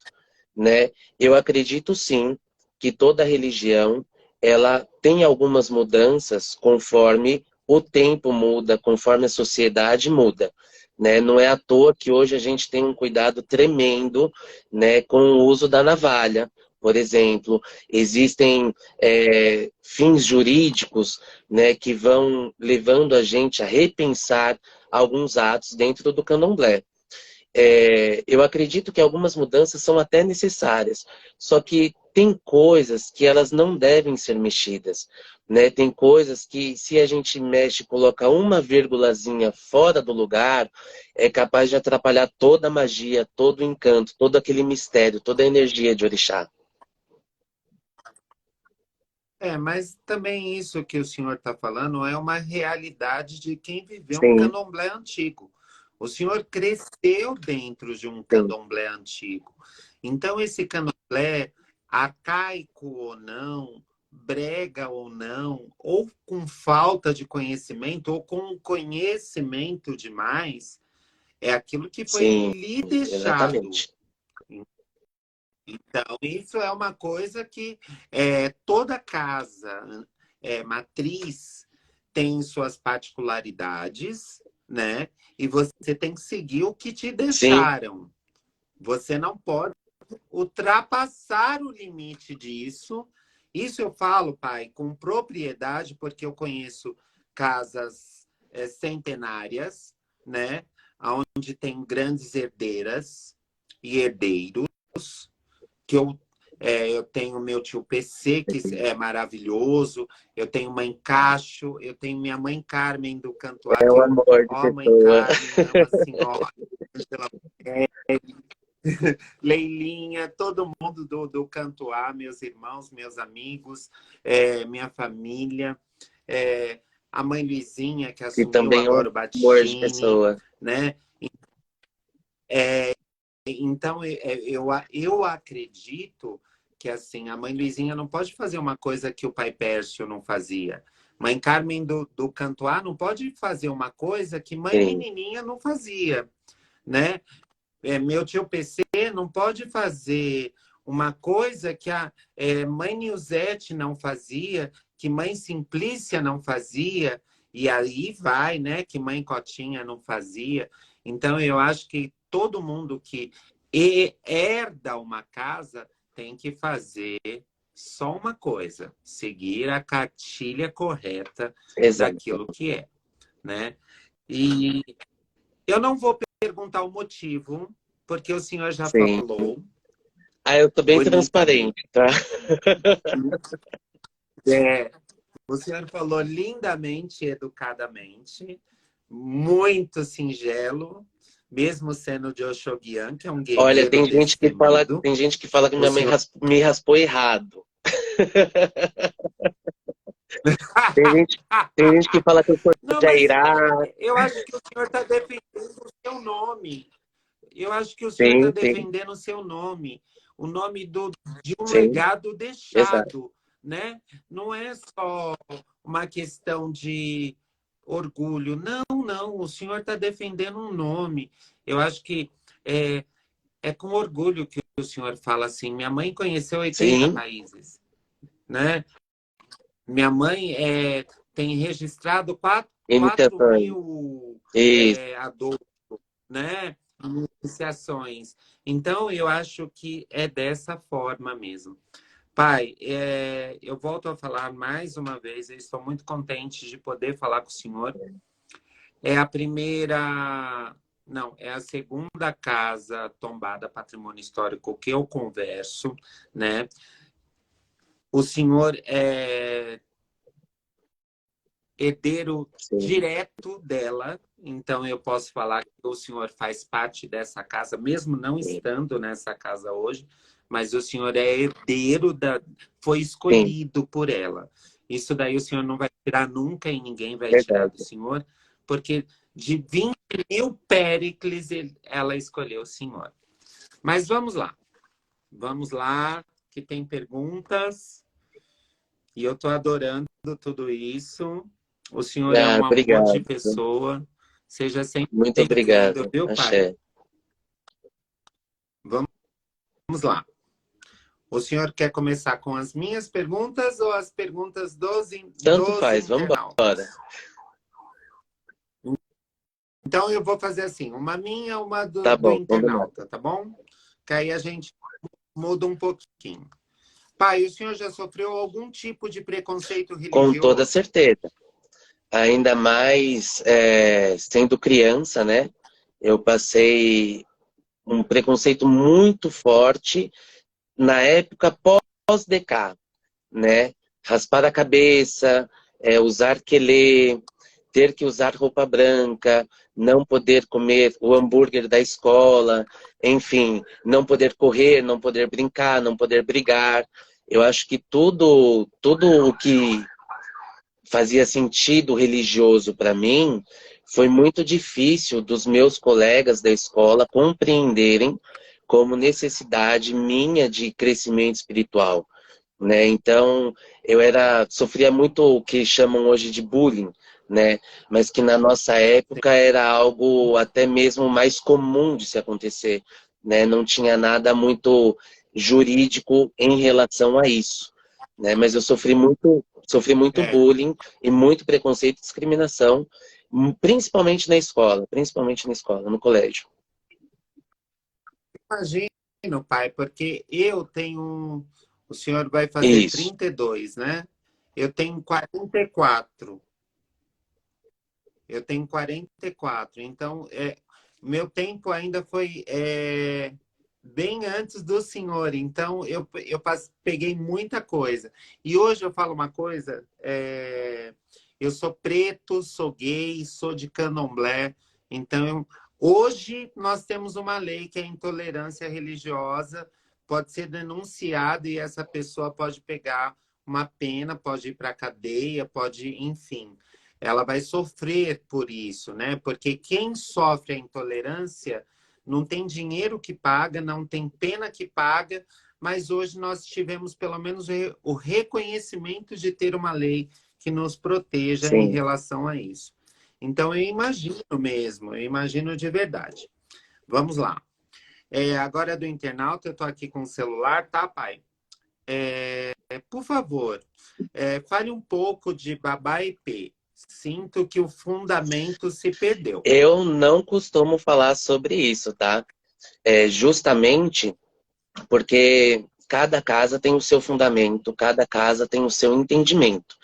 né? Eu acredito sim que toda religião ela tem algumas mudanças conforme o tempo muda, conforme a sociedade muda, né? Não é à toa que hoje a gente tem um cuidado tremendo, né, com o uso da navalha. Por exemplo, existem fins jurídicos, né, que vão levando a gente a repensar alguns atos dentro do candomblé. Eu acredito que algumas mudanças são até necessárias, só que tem coisas que elas não devem ser mexidas, né? Tem coisas que, se a gente mexe, coloca uma vírgulazinha fora do lugar, é capaz de atrapalhar toda a magia, todo o encanto, todo aquele mistério, toda a energia de orixá. Mas também isso que o senhor está falando é uma realidade de quem viveu um Sim, candomblé antigo. O senhor cresceu dentro de um sim, candomblé antigo. Então, esse candomblé, arcaico ou não, brega ou não, ou com falta de conhecimento, ou com conhecimento demais, é aquilo que foi sim, lhe deixado. exatamente. Então, isso é uma coisa que toda casa matriz tem suas particularidades, né? E você tem que seguir o que te Sim, deixaram. Você não pode ultrapassar o limite disso. Isso eu falo, pai, com propriedade, porque eu conheço casas centenárias, né? Onde tem grandes herdeiras e herdeiros que eu tenho meu tio PC, que é maravilhoso, eu tenho mãe Cacho, eu tenho minha mãe Carmen do Cantuá, é que um eu, amor de ó, mãe pessoa. Carmen, é uma senhora, Angela Leilinha, todo mundo do Cantuá, meus irmãos, meus amigos, minha família, é, a mãe Luizinha, que E assumiu também é um agora o amor de Batistini, pessoa. né? Então, eu acredito que assim a mãe Luizinha não pode fazer uma coisa que o pai Pércio não fazia. Mãe Carmen do Cantuá não pode fazer uma coisa que mãe sim, Menininha não fazia, né? Meu tio PC não pode fazer uma coisa que a mãe Nilzete não fazia, que mãe Simplícia não fazia, e aí vai, né? Que mãe Cotinha não fazia. Então, eu acho que todo mundo que herda uma casa tem que fazer só uma coisa: seguir a cartilha correta exato. daquilo que é, né? E eu não vou perguntar o motivo, porque o senhor já Sim. falou Ah, eu tô bem bonitamente. transparente, tá? É, o senhor falou lindamente, educadamente, muito singelo, mesmo sendo de Oxoguian, que é um Olha, guerreiro destemido. tem gente que fala que O minha mãe senhor. me raspou errado. Tem gente que fala que eu sou Não, mas Jairá. eu acho que o senhor está defendendo o seu nome. Eu acho que o senhor está Sim, sim, defendendo o seu nome, o nome de um sim, legado exato. deixado, né? Não é só uma questão de orgulho. Não, não, o senhor está defendendo um nome. Eu acho que é, é com orgulho que o senhor fala assim. Minha mãe conheceu 80 Sim, países, né? Minha mãe tem registrado 4 imitações. mil Isso. adultos, né? Iniciações. Então, eu acho que é dessa forma mesmo. Pai, eu volto a falar mais uma vez, eu estou muito contente de poder falar com o senhor. É a primeira, não, é a segunda casa tombada patrimônio histórico que eu converso, né? O senhor é herdeiro Sim, direto dela, então eu posso falar que o senhor faz parte dessa casa, mesmo não sim, estando nessa casa hoje, mas o senhor é herdeiro foi sim, escolhido por ela. Isso daí o senhor não vai tirar nunca e ninguém vai tirar do verdade. senhor, porque de 20 mil Péricles ela escolheu o senhor. Mas vamos lá, que tem perguntas. E eu estou adorando tudo isso. O senhor é Ah, um amor de obrigado. pessoa. Seja sempre Muito bem-vindo, obrigado. viu, pai? Axé. Vamos lá. O senhor quer começar com as minhas perguntas ou as perguntas Tanto dos faz, vamos embora. internautas? Então, eu vou fazer assim, uma minha, uma Tá do bom, combinado. internauta, tá bom? Que aí a gente muda um pouquinho. Pai, o senhor já sofreu algum tipo de preconceito Com toda religioso? certeza. Ainda mais sendo criança, né? Eu passei um preconceito muito forte na época pós-DK, né? Raspar a cabeça, usar quelé, ter que usar roupa branca, não poder comer o hambúrguer da escola, enfim, não poder correr, não poder brincar, não poder brigar. Eu acho que tudo o que fazia sentido religioso para mim foi muito difícil dos meus colegas da escola compreenderem como necessidade minha de crescimento espiritual, né? Então, sofria muito o que chamam hoje de bullying, né? Mas que na nossa época era algo até mesmo mais comum de se acontecer, né? Não tinha nada muito jurídico em relação a isso, né? Mas eu sofri muito É, bullying e muito preconceito e discriminação, principalmente na escola, no colégio. imagino, pai, porque eu tenho. O senhor vai fazer Isso. 32, né? Eu tenho 44. Eu tenho 44. Então, meu tempo ainda foi bem antes do senhor. Então, peguei muita coisa. E hoje eu falo uma coisa: eu sou preto, sou gay, sou de candomblé. Então, hoje nós temos uma lei que é a intolerância religiosa, pode ser denunciada e essa pessoa pode pegar uma pena, pode ir para a cadeia, pode, enfim, ela vai sofrer por isso, né? Porque quem sofre a intolerância não tem dinheiro que paga, não tem pena que paga, mas hoje nós tivemos pelo menos o reconhecimento de ter uma lei que nos proteja em sim. relação a isso. Então eu imagino mesmo, eu imagino de verdade. Vamos lá. Agora é do internauta, eu estou aqui com o celular, tá, pai? Por favor, fale um pouco de Babá EP. Sinto que o fundamento se perdeu. Eu não costumo falar sobre isso, tá? Justamente porque cada casa tem o seu fundamento, cada casa tem o seu entendimento,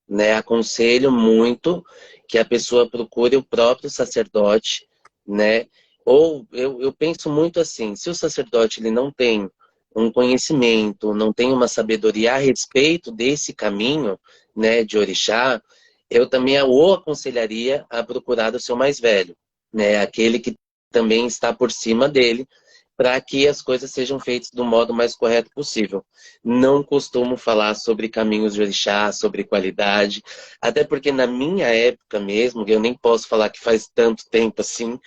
né? Aconselho muito que a pessoa procure o próprio sacerdote, né? Ou eu penso muito assim, se o sacerdote ele não tem um conhecimento, não tem uma sabedoria a respeito desse caminho, né, de orixá, eu também o aconselharia a procurar o seu mais velho, né? Aquele que também está por cima dele, para que as coisas sejam feitas do modo mais correto possível. Não costumo falar sobre caminhos de orixá, sobre qualidade, até porque na minha época mesmo, eu nem posso falar que faz tanto tempo assim,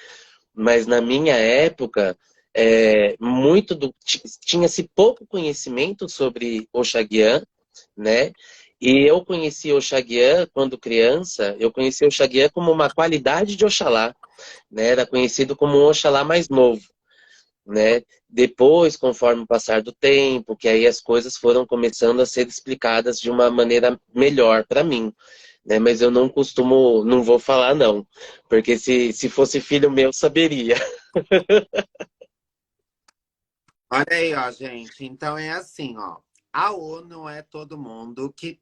mas na minha época, tinha-se pouco conhecimento sobre Oxaguian, né? E eu conheci Oxaguian quando criança, eu conheci Oxaguian como uma qualidade de Oxalá, né? Era conhecido como um Oxalá mais novo, né? Depois, conforme o passar do tempo, que aí as coisas foram começando a ser explicadas de uma maneira melhor para mim, né? Mas eu não costumo, não vou falar não, porque se fosse filho meu, saberia. Olha aí, ó, gente. Então é assim, ó. A ONU não é todo mundo que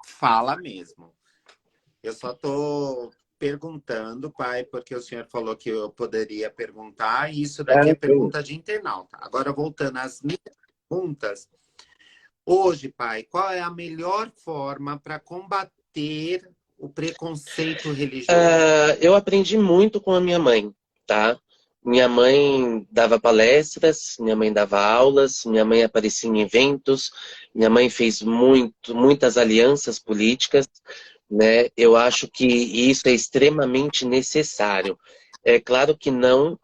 fala mesmo. Eu só tô perguntando, pai, porque o senhor falou que eu poderia perguntar, e isso daqui é Sim. pergunta de internauta. Agora, voltando às minhas perguntas, hoje, pai, qual é a melhor forma para combater o preconceito religioso? Eu aprendi muito com a minha mãe, tá? Minha mãe dava palestras, minha mãe dava aulas, minha mãe aparecia em eventos, minha mãe fez muitas alianças políticas, né? Eu acho que isso é extremamente necessário. É claro que não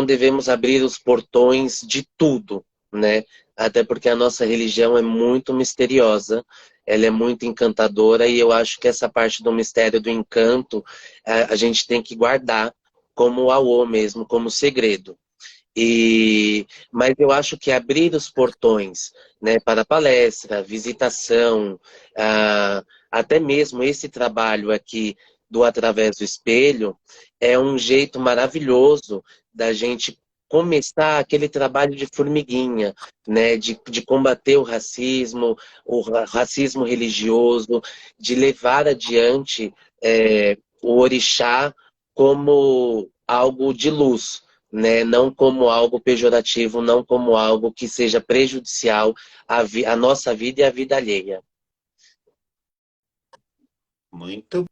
devemos abrir os portões de tudo, né? Até porque a nossa religião é muito misteriosa, ela é muito encantadora e eu acho que essa parte do mistério, do encanto, a gente tem que guardar como aô mesmo, como segredo. Mas eu acho que abrir os portões, né, para palestra, visitação, até mesmo esse trabalho aqui do Através do Espelho, é um jeito maravilhoso da gente começar aquele trabalho de formiguinha, né, de combater o racismo religioso, de levar adiante o orixá como algo de luz, né? Não como algo pejorativo, não como algo que seja prejudicial à nossa vida e à vida alheia. Muito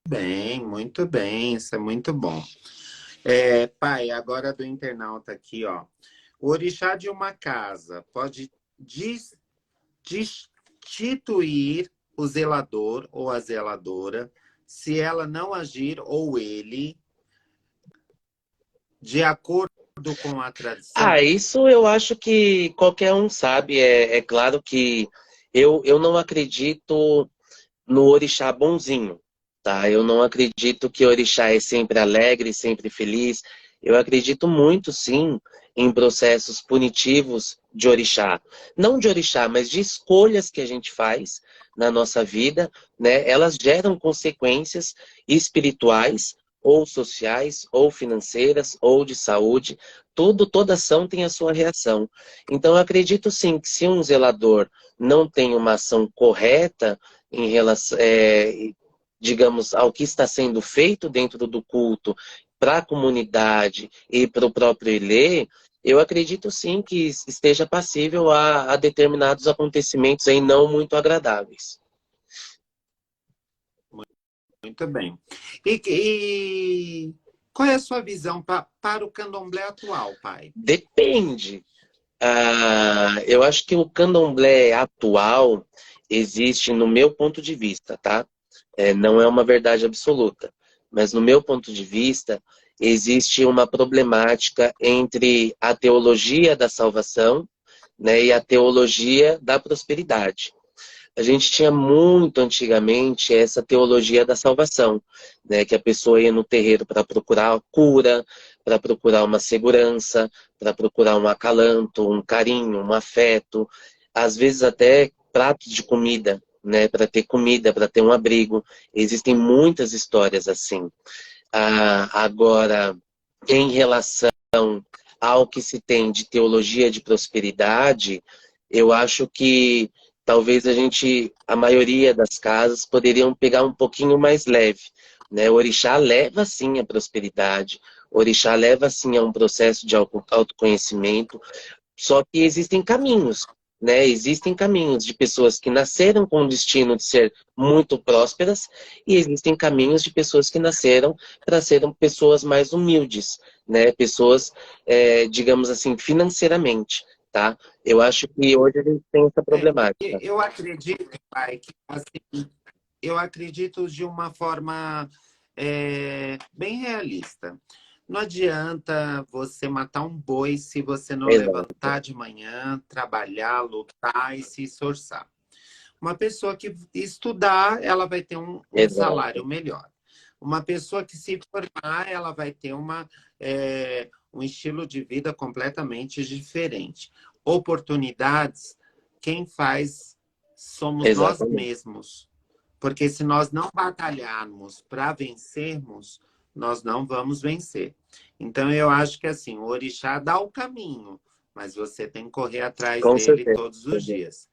bem, isso é muito bom. Pai, agora do internauta aqui, ó. O orixá de uma casa pode destituir o zelador ou a zeladora se ela não agir ou ele de acordo com a tradição? Isso eu acho que qualquer um sabe. É claro que eu não acredito no orixá bonzinho, tá? Eu não acredito que o orixá é sempre alegre, sempre feliz. Eu acredito muito, sim, em processos punitivos de orixá. Não de orixá, mas de escolhas que a gente faz na nossa vida, né? Elas geram consequências espirituais, ou sociais, ou financeiras, ou de saúde. Toda ação tem a sua reação. Então, eu acredito, sim, que se um zelador não tem uma ação correta, em relação, digamos, ao que está sendo feito dentro do culto para a comunidade e para o próprio Ilê, eu acredito sim que esteja passível a determinados acontecimentos aí não muito agradáveis. Muito bem. E qual é a sua visão para o candomblé atual, pai? Depende. Eu acho que o candomblé atual existe no meu ponto de vista, tá? Não é uma verdade absoluta, mas no meu ponto de vista existe uma problemática entre a teologia da salvação, né, e a teologia da prosperidade. a gente tinha muito antigamente essa teologia da salvação, né? Que a pessoa ia no terreiro para procurar cura, para procurar uma segurança, para procurar um acalanto, um carinho, um afeto, às vezes até pratos de comida, né? Para ter comida, para ter um abrigo. Existem muitas histórias assim. Agora, em relação ao que se tem de teologia de prosperidade, eu acho que talvez a maioria das casas poderiam pegar um pouquinho mais leve, né? O orixá leva sim a prosperidade, o orixá leva sim a um processo de autoconhecimento, só que existem caminhos, né? Existem caminhos de pessoas que nasceram com o destino de ser muito prósperas e existem caminhos de pessoas que nasceram para serem pessoas mais humildes, né? Pessoas, digamos assim, financeiramente, tá? Eu acho que hoje a gente tem essa problemática. Eu acredito, pai, que assim, eu acredito de uma forma bem realista. Não adianta você matar um boi se você não Exato, levantar de manhã, trabalhar, lutar e se esforçar. Uma pessoa que estudar, ela vai ter um exato. salário melhor. Uma pessoa que se formar, ela vai ter um estilo de vida completamente diferente. Oportunidades, quem faz somos nós Exatamente. mesmos. Porque se nós não batalharmos para vencermos, nós não vamos vencer. Então, eu acho que assim, o orixá dá o caminho, mas você tem que correr atrás Com dele certeza. todos os dias.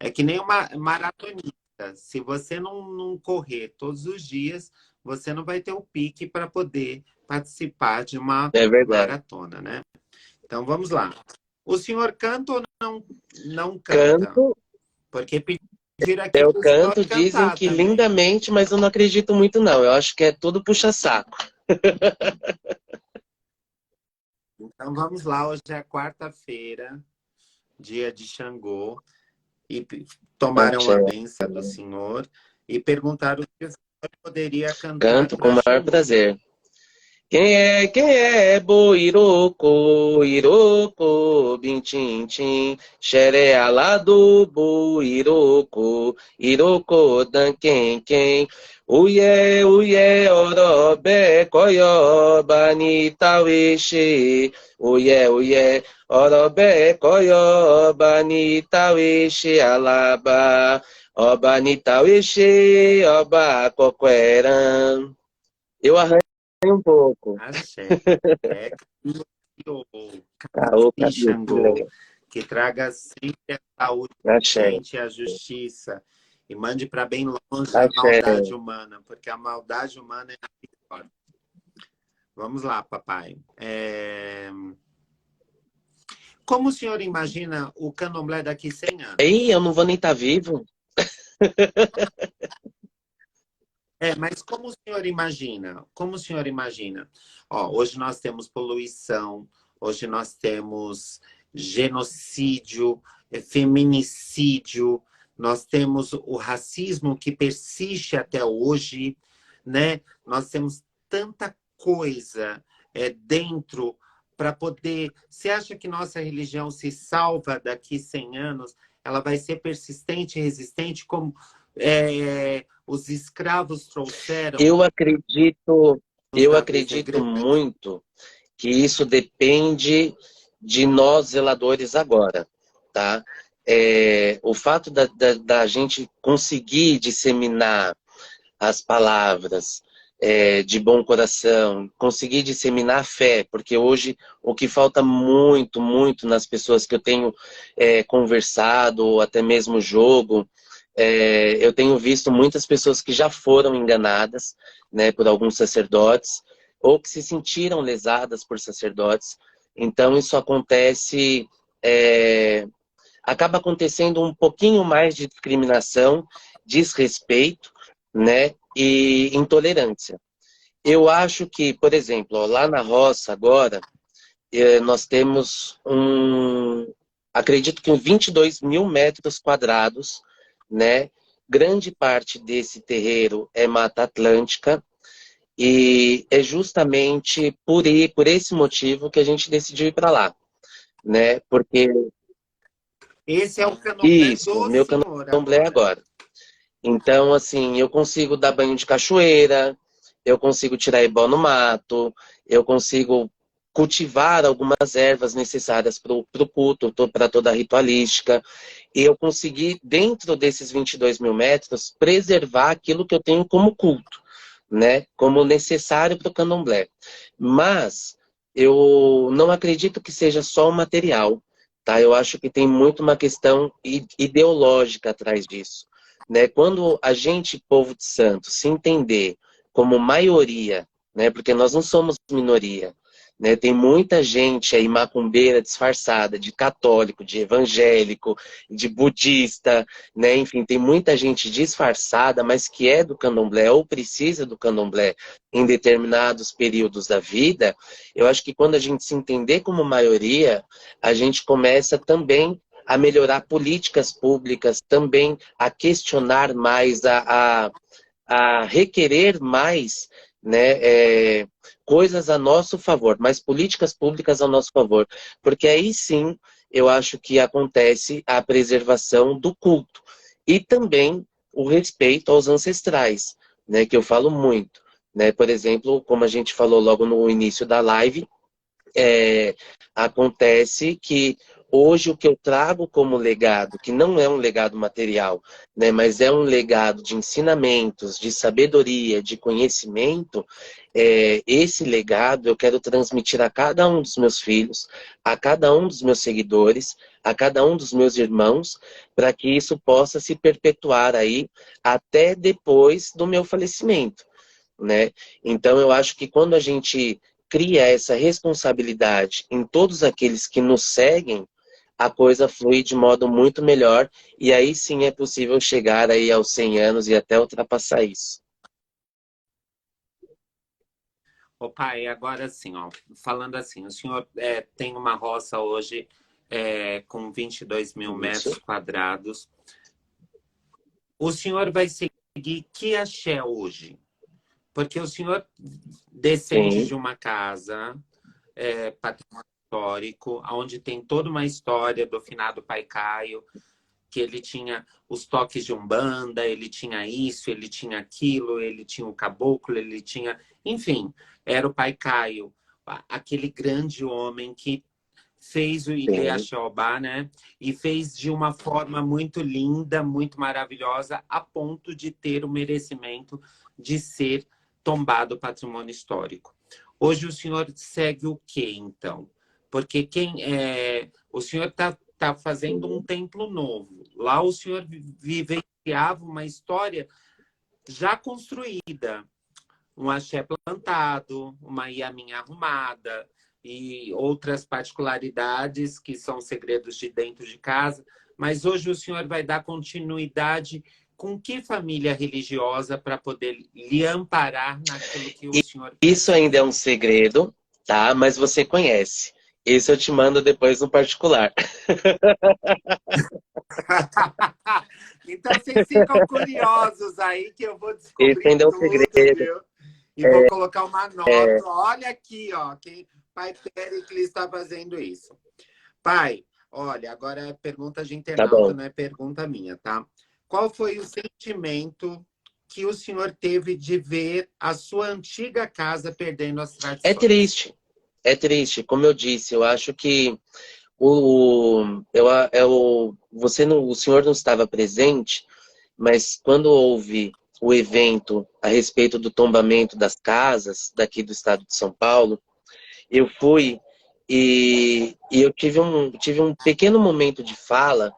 É que nem uma maratonista. Se você não correr todos os dias, você não vai ter o pique para poder participar de uma É verdade. maratona, né? Então, vamos lá. O senhor canta ou não canta? Canto, Porque pediram aqui eu para o senhor canto, dizem cantar que também. lindamente, mas eu não acredito muito não. Eu acho que é tudo puxa-saco. Então vamos lá, hoje é quarta-feira, dia de Xangô, e tomaram Axé. a benção do Senhor e perguntaram se o Senhor poderia cantar Canto com para o maior Xangô. prazer. Quem é, Boirocô, Irocô, Bintintim, xeré alado, Boirocô, Irocô, dan quem, uié, orobé, coió, banita, uixê, uié, orobé, coió, banita, uixê, alaba, obanita, uixê, oba, coquerã. Eu um pouco. Axé. É, Caô, e cabeça. Xangô, que traga sempre a saúde, Axé, gente, e a justiça, e mande para bem longe a axé. maldade humana, porque a maldade humana é a pior. Vamos lá, papai. Como o senhor imagina o candomblé daqui 100 Ei, anos? eu não vou nem estar vivo. Mas como o senhor imagina? Como o senhor imagina? Ó, hoje nós temos poluição, hoje nós temos genocídio, feminicídio, nós temos o racismo que persiste até hoje, né? Nós temos tanta coisa dentro para poder. Você acha que nossa religião se salva daqui 100 anos? Ela vai ser persistente e resistente como os escravos trouxeram Eu acredito, os eu navios acredito negreiros? muito que isso depende de nós zeladores agora, tá? O fato da gente conseguir disseminar as palavras de bom coração, conseguir disseminar a fé, porque hoje o que falta muito, muito nas pessoas que eu tenho conversado, ou até mesmo jogo, eu tenho visto muitas pessoas que já foram enganadas, né, por alguns sacerdotes, ou que se sentiram lesadas por sacerdotes. Então isso acontece, acaba acontecendo um pouquinho mais de discriminação, desrespeito, né, e intolerância. Eu acho que, por exemplo, ó, lá na roça agora, nós temos acredito que 22 mil metros quadrados, né? Grande parte desse terreiro é Mata Atlântica e é justamente por esse motivo que a gente decidiu ir para lá, né? Porque Esse é o candomblé Isso, do meu senhor candomblé agora. agora. Então, assim, eu consigo dar banho de cachoeira, eu consigo tirar ebó no mato, eu consigo cultivar algumas ervas necessárias para o culto, para toda a ritualística. E eu consegui, dentro desses 22 mil metros, preservar aquilo que eu tenho como culto, né? Como necessário para o candomblé. Mas eu não acredito que seja só o material, tá? Eu acho que tem muito uma questão ideológica atrás disso, né? Quando a gente, povo de santo, se entender como maioria, né? Porque nós não somos minoria, né? Tem muita gente aí macumbeira disfarçada de católico, de evangélico, de budista, né? Enfim, tem muita gente disfarçada, mas que é do candomblé ou precisa do candomblé em determinados períodos da vida. Eu acho que quando a gente se entender como maioria, a gente começa também a melhorar políticas públicas, também a questionar mais, a requerer mais, né, coisas a nosso favor, mais políticas públicas ao nosso favor. Porque aí sim eu acho que acontece a preservação do culto. E também o respeito aos ancestrais, né, que eu falo muito. Né? Por exemplo, como a gente falou logo no início da live, é, acontece que hoje o que eu trago como legado, que não é um legado material, né, mas é um legado de ensinamentos, de sabedoria, de conhecimento, esse legado eu quero transmitir a cada um dos meus filhos, a cada um dos meus seguidores, a cada um dos meus irmãos, para que isso possa se perpetuar aí até depois do meu falecimento, né? Então eu acho que quando a gente cria essa responsabilidade em todos aqueles que nos seguem, a coisa flui de modo muito melhor e aí sim é possível chegar aí aos 100 anos e até ultrapassar isso. Ô pai, agora assim, ó, falando assim, o senhor tem uma roça hoje com 22 mil Isso. metros quadrados. O senhor vai seguir que axé hoje? Porque o senhor descende Sim, de uma casa, patrimônio histórico, onde tem toda uma história do finado Pai Caio, que ele tinha os toques de umbanda, ele tinha isso, ele tinha aquilo, ele tinha o caboclo, ele tinha... Enfim, era o Pai Caio, aquele grande homem que fez o Ilê sim. Axé-Obá, né? E fez de uma forma muito linda, muito maravilhosa, a ponto de ter o merecimento de ser tombado patrimônio histórico. Hoje o senhor segue o quê, então? Porque o senhor está fazendo um templo novo. Lá o senhor vivenciava uma história já construída, um axé plantado, uma iaminha arrumada e outras particularidades que são segredos de dentro de casa. Mas hoje o senhor vai dar continuidade com que família religiosa para poder lhe amparar naquilo que o E senhor quer isso ainda é um fazer? segredo, tá? Mas você conhece. Esse eu te mando depois no particular. Então vocês ficam curiosos aí que eu vou Esse descobrir ainda é um tudo, segredo. viu? E vou colocar uma nota. Olha aqui, ó, quem Pai Péricles está fazendo isso. Pai, olha, agora é pergunta de Tá internauta, bom. não é pergunta minha, tá? Qual foi o sentimento que o senhor teve de ver a sua antiga casa perdendo as É tradições? triste. É triste. Como eu disse, eu acho que você não, o senhor não estava presente, mas quando houve o evento a respeito do tombamento das casas daqui do estado de São Paulo, eu fui e eu tive um pequeno momento de fala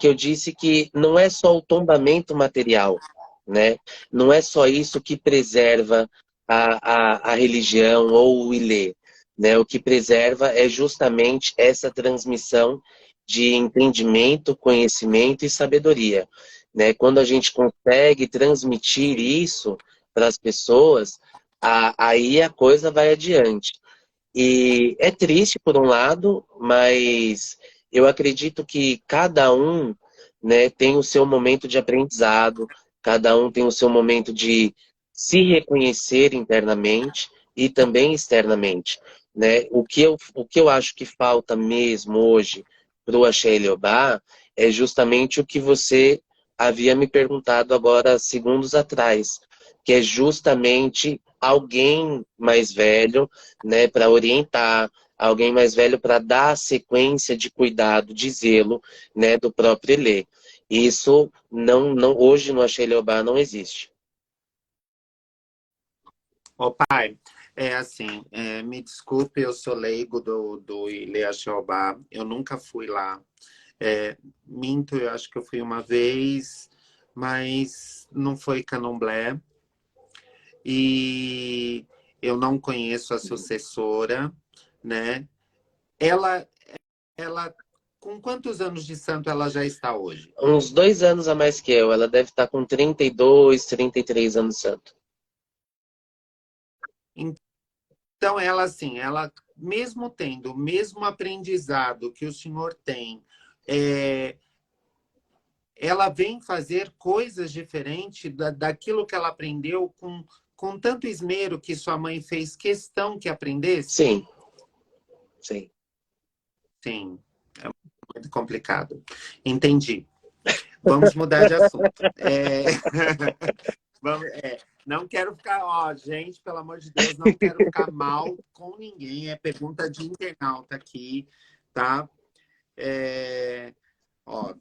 que eu disse que não é só o tombamento material, né? Não é só isso que preserva a religião ou o Ilê, né? O que preserva é justamente essa transmissão de entendimento, conhecimento e sabedoria, né? Quando a gente consegue transmitir isso para as pessoas, aí a coisa vai adiante. E é triste por um lado, mas eu acredito que cada um, né, tem o seu momento de aprendizado, cada um tem o seu momento de se reconhecer internamente e também externamente, né? O que eu acho que falta mesmo hoje para o Axé Eliobá é justamente o que você havia me perguntado agora segundos atrás, que é justamente alguém mais velho, né, para orientar, alguém mais velho para dar a sequência de cuidado, de zelo, né, do próprio Elê. Isso não hoje no Axé Leobá não existe. Ô, pai, é assim, me desculpe, eu sou leigo do Ilha Jeová, eu nunca fui lá. Minto, eu acho que eu fui uma vez, mas não foi candomblé. E eu não conheço a sucessora, né? Ela, ela, com quantos anos de santo ela já está hoje? Uns 2 anos a mais que eu, ela deve estar com 32, 33 anos de santo. Então, ela, assim, ela, mesmo tendo o mesmo aprendizado que o senhor tem, é, ela vem fazer coisas diferentes daquilo que ela aprendeu com tanto esmero que sua mãe fez questão que aprendesse? Sim, sim. Sim, é muito complicado. Entendi. Vamos mudar de assunto. Não quero ficar, ó, gente, pelo amor de Deus, não quero ficar mal com ninguém. É pergunta de internauta aqui, tá? É, ó,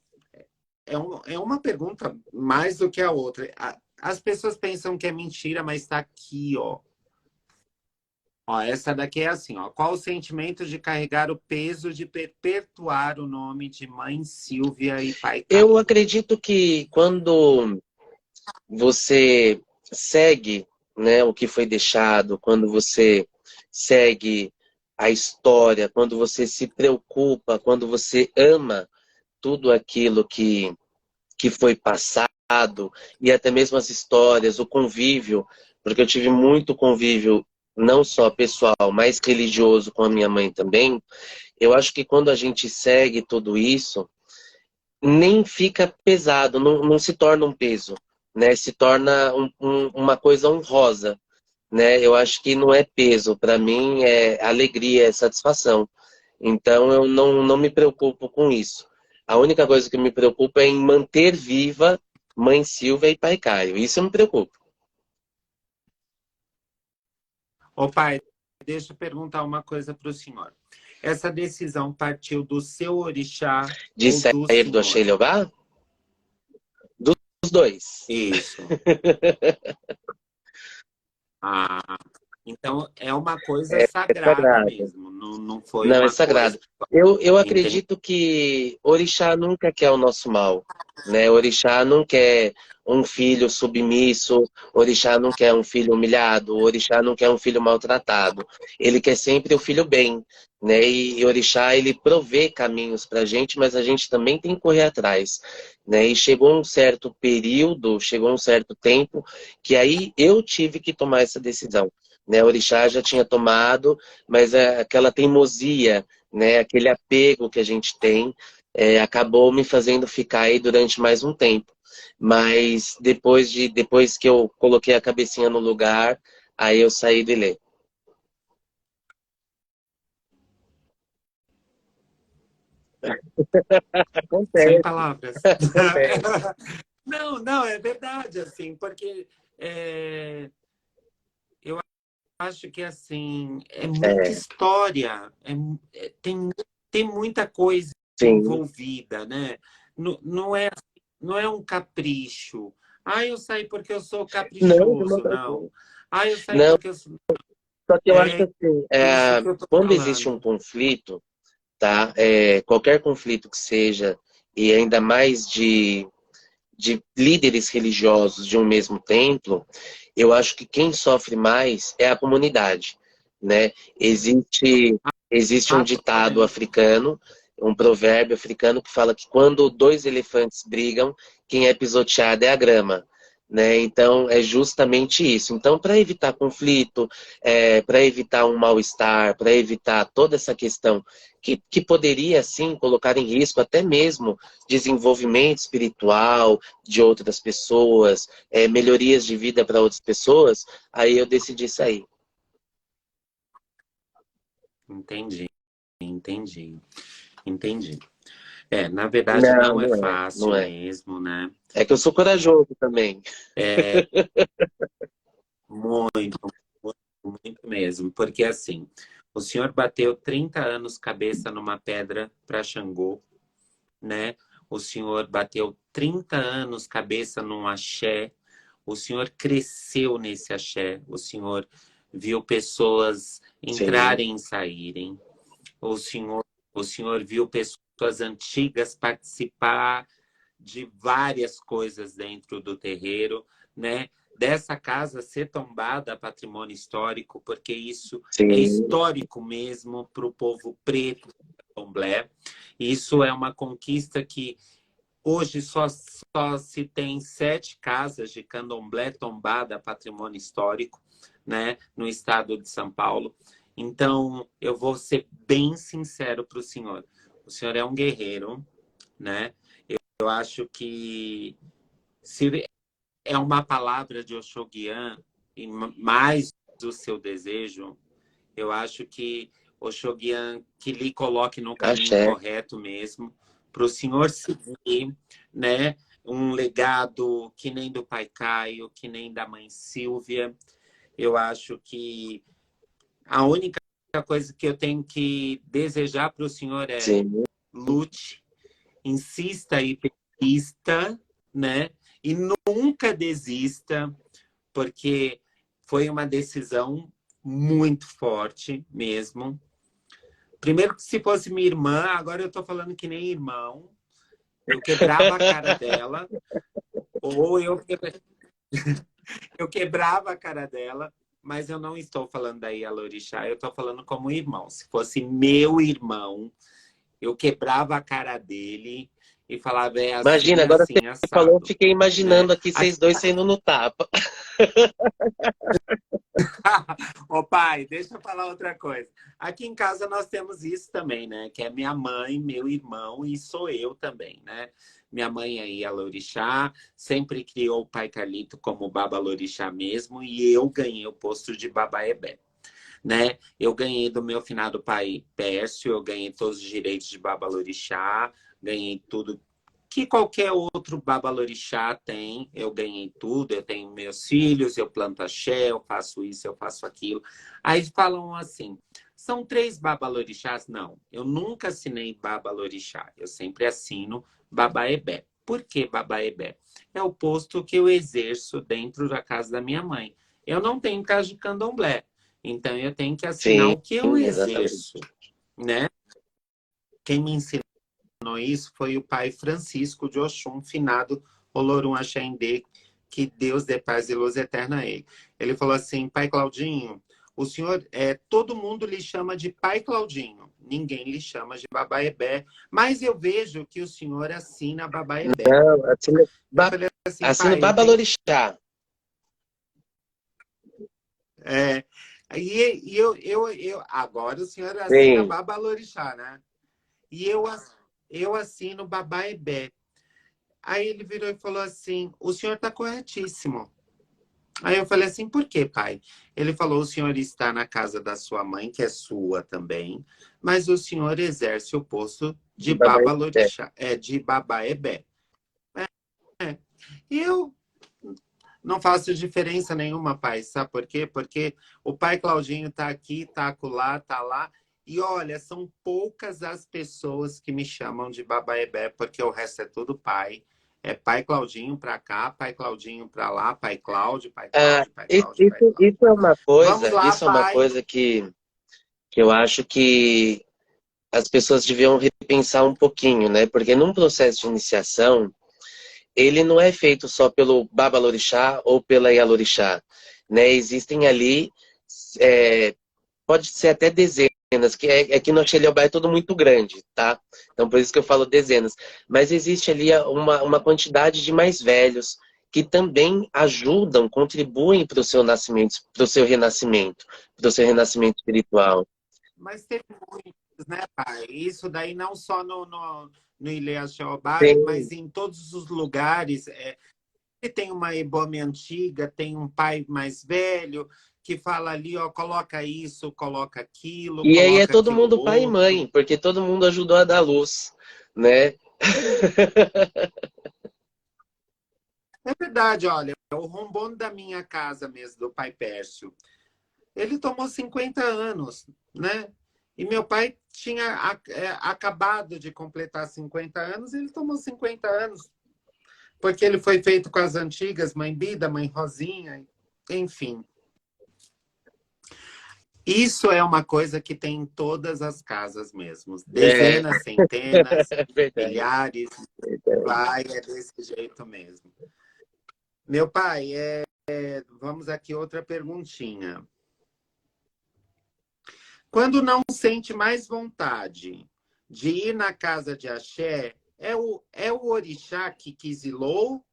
é uma pergunta mais do que a outra. As pessoas pensam que é mentira, mas está aqui, ó. Ó, essa daqui é assim, ó. Qual o sentimento de carregar o peso de perpetuar o nome de mãe Silvia e pai Eu Caio? acredito que quando você segue, né, o que foi deixado, quando você segue a história, quando você se preocupa, quando você ama tudo aquilo que foi passado e até mesmo as histórias, o convívio, porque eu tive muito convívio, não só pessoal, mas religioso com a minha mãe também. Eu acho que quando a gente segue tudo isso, nem fica pesado, não se torna um peso, né? Se torna uma coisa honrosa, né? Eu acho que não é peso, para mim é alegria, é satisfação. Então eu não me preocupo com isso. A única coisa que me preocupa é em manter viva Mãe Silvia e Pai Caio. Isso eu me preocupo. Ô pai, deixa eu perguntar uma coisa para o senhor. Essa decisão partiu do seu orixá De ou do sair do senhor? Axé Leobá? Dos dois. Isso. Ah, então é uma coisa É sagrada sagrado. mesmo, não foi Não, é uma coisa. sagrado. Eu Entendi. acredito que Orixá nunca quer o nosso mal, né? Orixá não quer um filho submisso, Orixá não quer um filho humilhado, Orixá não quer um filho maltratado. Ele quer sempre o filho bem, né? E Orixá, ele provê caminhos pra gente, mas a gente também tem que correr atrás, né? E chegou um certo período, chegou um certo tempo, que aí eu tive que tomar essa decisão, né? Orixá já tinha tomado, mas aquela teimosia, né, aquele apego que a gente tem, acabou me fazendo ficar aí durante mais um tempo. Mas depois que eu coloquei a cabecinha no lugar, aí eu saí de ler. Sem Acontece, palavras. acontece. Não, é verdade, assim, porque eu acho que assim é muita É, história, tem muita coisa sim. envolvida, né? Não é um capricho. Ah, eu saí porque eu sou Não, de caprichoso, outra não. coisa. Ah, eu saí Não, porque eu sou... só que eu acho que É assim, isso que eu tô quando existe um falando. conflito, tá? Qualquer conflito que seja, e ainda mais de líderes religiosos de um mesmo templo, eu acho que quem sofre mais é a comunidade, né? Existe um Ah, ditado totalmente. africano, um provérbio africano que fala que quando dois elefantes brigam, quem é pisoteado é a grama. Né? Então, é justamente isso. Então, para evitar conflito, para evitar um mal-estar, para evitar toda essa questão que poderia, sim, colocar em risco até mesmo desenvolvimento espiritual de outras pessoas, melhorias de vida para outras pessoas, aí eu decidi sair. Entendi, entendi, entendi. É, na verdade Não, não é não é, fácil não é. mesmo, né? É que eu sou corajoso também. É muito, muito, muito mesmo. Porque assim, o senhor bateu 30 anos cabeça numa pedra para Xangô, né? O senhor bateu 30 anos cabeça num axé. O senhor cresceu nesse axé. O senhor viu pessoas Sim, entrarem e saírem. O senhor, o senhor viu pessoas antigas participar de várias coisas dentro do terreiro, né? Dessa casa ser tombada a patrimônio histórico, porque isso é sim, histórico mesmo para o povo preto do candomblé. Isso é uma conquista que hoje só se tem 7 casas de candomblé tombada a patrimônio histórico, né, no estado de São Paulo. Então, eu vou ser bem sincero para o senhor. O senhor é um guerreiro, né? Eu acho que se é uma palavra de Oxoguian e mais do seu desejo, eu acho que Oxoguian que lhe coloque no caminho axé. correto mesmo, para o senhor seguir, né? Um legado que nem do pai Caio, que nem da mãe Silvia. Eu acho que a única coisa que eu tenho que desejar para o senhor é Sim, lute, insista e persista, né? E nunca desista, porque foi uma decisão muito forte mesmo. Primeiro que se fosse minha irmã, agora eu tô falando que nem irmão, eu quebrava a cara dela, ou eu quebrava a cara dela, mas eu não estou falando da Ialorixá, eu estou falando como irmão. Se fosse meu irmão, eu quebrava a cara dele e falava, é imagina, assim, agora você assim, falou, eu assado, fiquei né? imaginando aqui vocês dois saindo no tapa. Ô pai, deixa eu falar outra coisa. Aqui em casa nós temos isso também, né? Que é minha mãe, meu irmão e sou eu também, né? Minha mãe aí, a Lorixá, sempre criou o pai Carlito como Baba Lorixá mesmo e eu ganhei o posto de Baba Ebé, né? Eu ganhei do meu finado pai Pércio, eu ganhei todos os direitos de Babalorixá, ganhei tudo que qualquer outro babalorixá tem. Eu ganhei tudo, eu tenho meus filhos, eu planto axé, eu faço isso, eu faço aquilo. Aí falam assim, são 3 babalorixás? Não, eu nunca assinei babalorixá, eu sempre assino babaebé. Por que babaebé? É o posto que eu exerço dentro da casa da minha mãe. Eu não tenho casa de candomblé, então eu tenho que assinar Sim, o que eu exatamente. exerço, né? Quem me ensinou isso foi o pai Francisco de Oxum, finado Olorum Axendê, que Deus dê paz e luz eterna a ele. Ele falou assim, pai Claudinho, o senhor, todo mundo lhe chama de pai Claudinho, ninguém lhe chama de Babaebé, mas eu vejo que o senhor assina Babaebé. Não, Eu falei assim, assino pai, eu tenho... Babalorixá. É, agora o senhor assina Sim. Babalorixá, né? E eu assino Babaebé. Aí ele virou e falou assim: o senhor está corretíssimo. Aí eu falei assim: por quê, pai? Ele falou: o senhor está na casa da sua mãe, que é sua também, mas o senhor exerce o posto de De Babaé. Babalorixá, de Babaebé. E eu não faço diferença nenhuma, pai. Sabe por quê? Porque o pai Claudinho está aqui, está acolá, está lá. E olha, são poucas as pessoas que me chamam de Babaebé, porque o resto é tudo pai. É pai Claudinho para cá, pai Claudinho para lá, pai Cláudio, pai Ah, Cláudio, pai Cláudio, pai Cláudio. isso é uma Vamos coisa, lá, isso é uma pai. coisa que eu acho que as pessoas deviam repensar um pouquinho, né? Porque num processo de iniciação, ele não é feito só pelo Babalorixá ou pela Ialorixá, né? Existem ali, é, pode ser até dezenas, que é que no Xeliobá é tudo muito grande, tá? Então por isso que eu falo dezenas. Mas existe ali uma quantidade de mais velhos que também ajudam, contribuem para o seu nascimento, para o seu renascimento espiritual. Mas teve muitos, né, pai? Isso daí não só no Ilhéus Jeová, mas Sim, em todos os lugares. Tem uma Ebome antiga, tem um pai mais velho, que fala ali, ó, coloca isso, coloca aquilo, E aí é coloca todo aquilo mundo pai e mãe, outro. porque todo mundo ajudou a dar luz, né? É verdade, olha, o rombono da minha casa mesmo, do pai Pércio, ele tomou 50 anos, né? E meu pai tinha acabado de completar 50 anos, e ele tomou 50 anos, porque ele foi feito com as antigas, mãe Bida, mãe Rosinha, enfim. Isso é uma coisa que tem em todas as casas mesmo. É, Dezenas, centenas, é verdade, milhares, verdade. vai, é desse jeito mesmo. Meu pai, vamos aqui outra perguntinha. Quando não sente mais vontade de ir na casa de axé, é o orixá que quisilou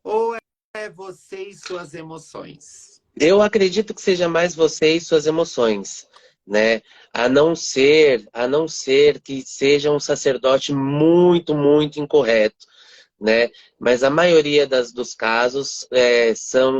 ou é você e suas emoções? Eu acredito que seja mais você e suas emoções, né? A não ser que seja um sacerdote muito, muito incorreto, né? Mas a maioria dos casos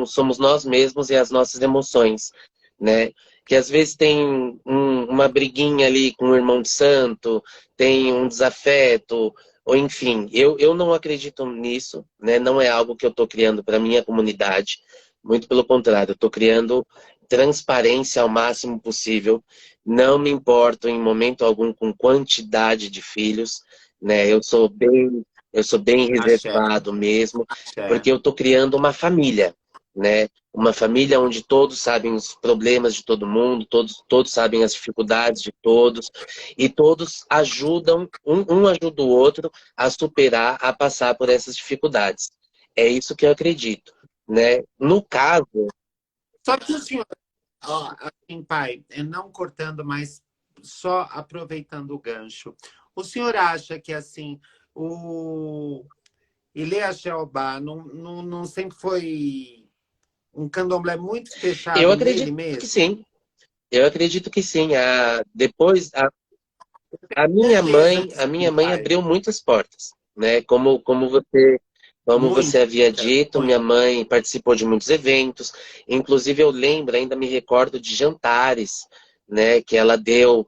somos nós mesmos e as nossas emoções, né? Que às vezes tem uma briguinha ali com o irmão de santo, tem um desafeto, ou enfim, eu não acredito nisso, né? Não é algo que eu estou criando para minha comunidade, muito pelo contrário, eu estou criando transparência ao máximo possível. Não me importo em momento algum com quantidade de filhos, né? Eu sou bem Axé, reservado mesmo, axé. porque eu estou criando uma família, né? Uma família onde todos sabem os problemas de todo mundo, todos sabem as dificuldades de todos, e todos ajudam, um ajuda o outro a superar, a passar por essas dificuldades. É isso que eu acredito, né? No caso, Só que o senhor, ó, assim, pai, não cortando, mas só aproveitando o gancho. O senhor acha que, assim, o Ilê Jeová não sempre foi um candomblé muito eu fechado nele acredito que mesmo? sim. Eu acredito que sim. Depois, a minha Certeza mãe, que a sim, minha mãe pai. abriu muitas portas, né? Como você havia Muitas, dito, minha muitas. mãe participou de muitos eventos. Inclusive, eu lembro, ainda me recordo de jantares, né? Que ela deu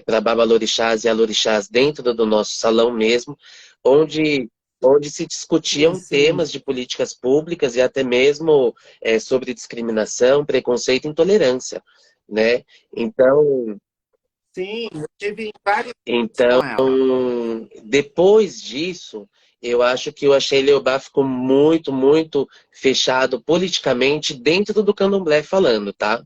para Babalorixás e Alorixás dentro do nosso salão mesmo, onde se Sim, discutiam sim. temas de políticas públicas e até mesmo sobre discriminação, preconceito e intolerância, né? Então, Sim, eu tive vários então, com ela. depois disso, eu acho que o Axé Leobá ficou muito, muito fechado politicamente dentro do candomblé falando, tá?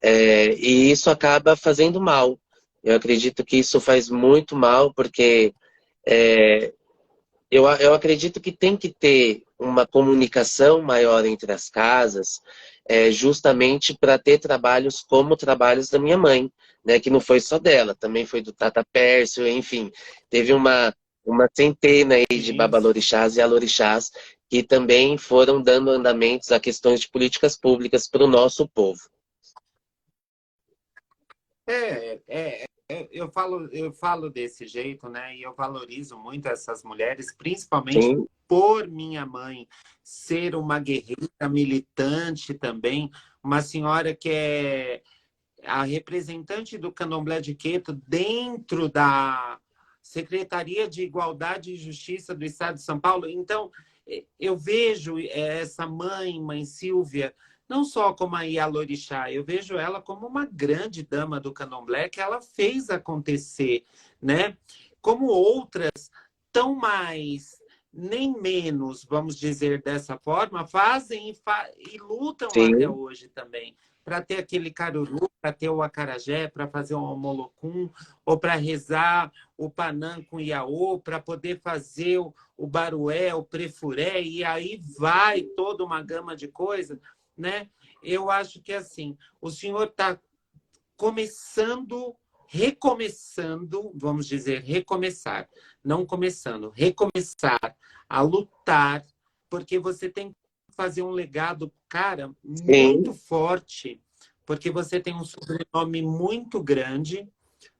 E isso acaba fazendo mal. Eu acredito que isso faz muito mal, porque eu acredito que tem que ter uma comunicação maior entre as casas, justamente para ter trabalhos como trabalhos da minha mãe, né? Que não foi só dela, também foi do Tata Pércio, enfim. Teve uma centena aí de Sim. babalorixás e alorixás que também foram dando andamentos a questões de políticas públicas para o nosso povo. Eu falo desse jeito, né? E eu valorizo muito essas mulheres, principalmente Sim, por minha mãe ser uma guerreira militante também, uma senhora que é a representante do Candomblé de Queto dentro da Secretaria de Igualdade e Justiça do Estado de São Paulo. Então, eu vejo essa mãe Silvia, não só como a Ialorixá, eu vejo ela como uma grande dama do Candomblé que ela fez acontecer, né? Como outras, tão mais, nem menos, vamos dizer dessa forma, fazem e lutam até sim, hoje também para ter aquele caruru, para ter o acarajé, para fazer um molocum, ou para rezar o panã com iaô, para poder fazer o barué, o prefuré, e aí vai toda uma gama de coisas, né? Eu acho que assim, o senhor está começando, recomeçando, vamos dizer, recomeçar, não começando, recomeçar a lutar, porque você tem que fazer um legado, cara, sim, muito forte, porque você tem um sobrenome muito grande,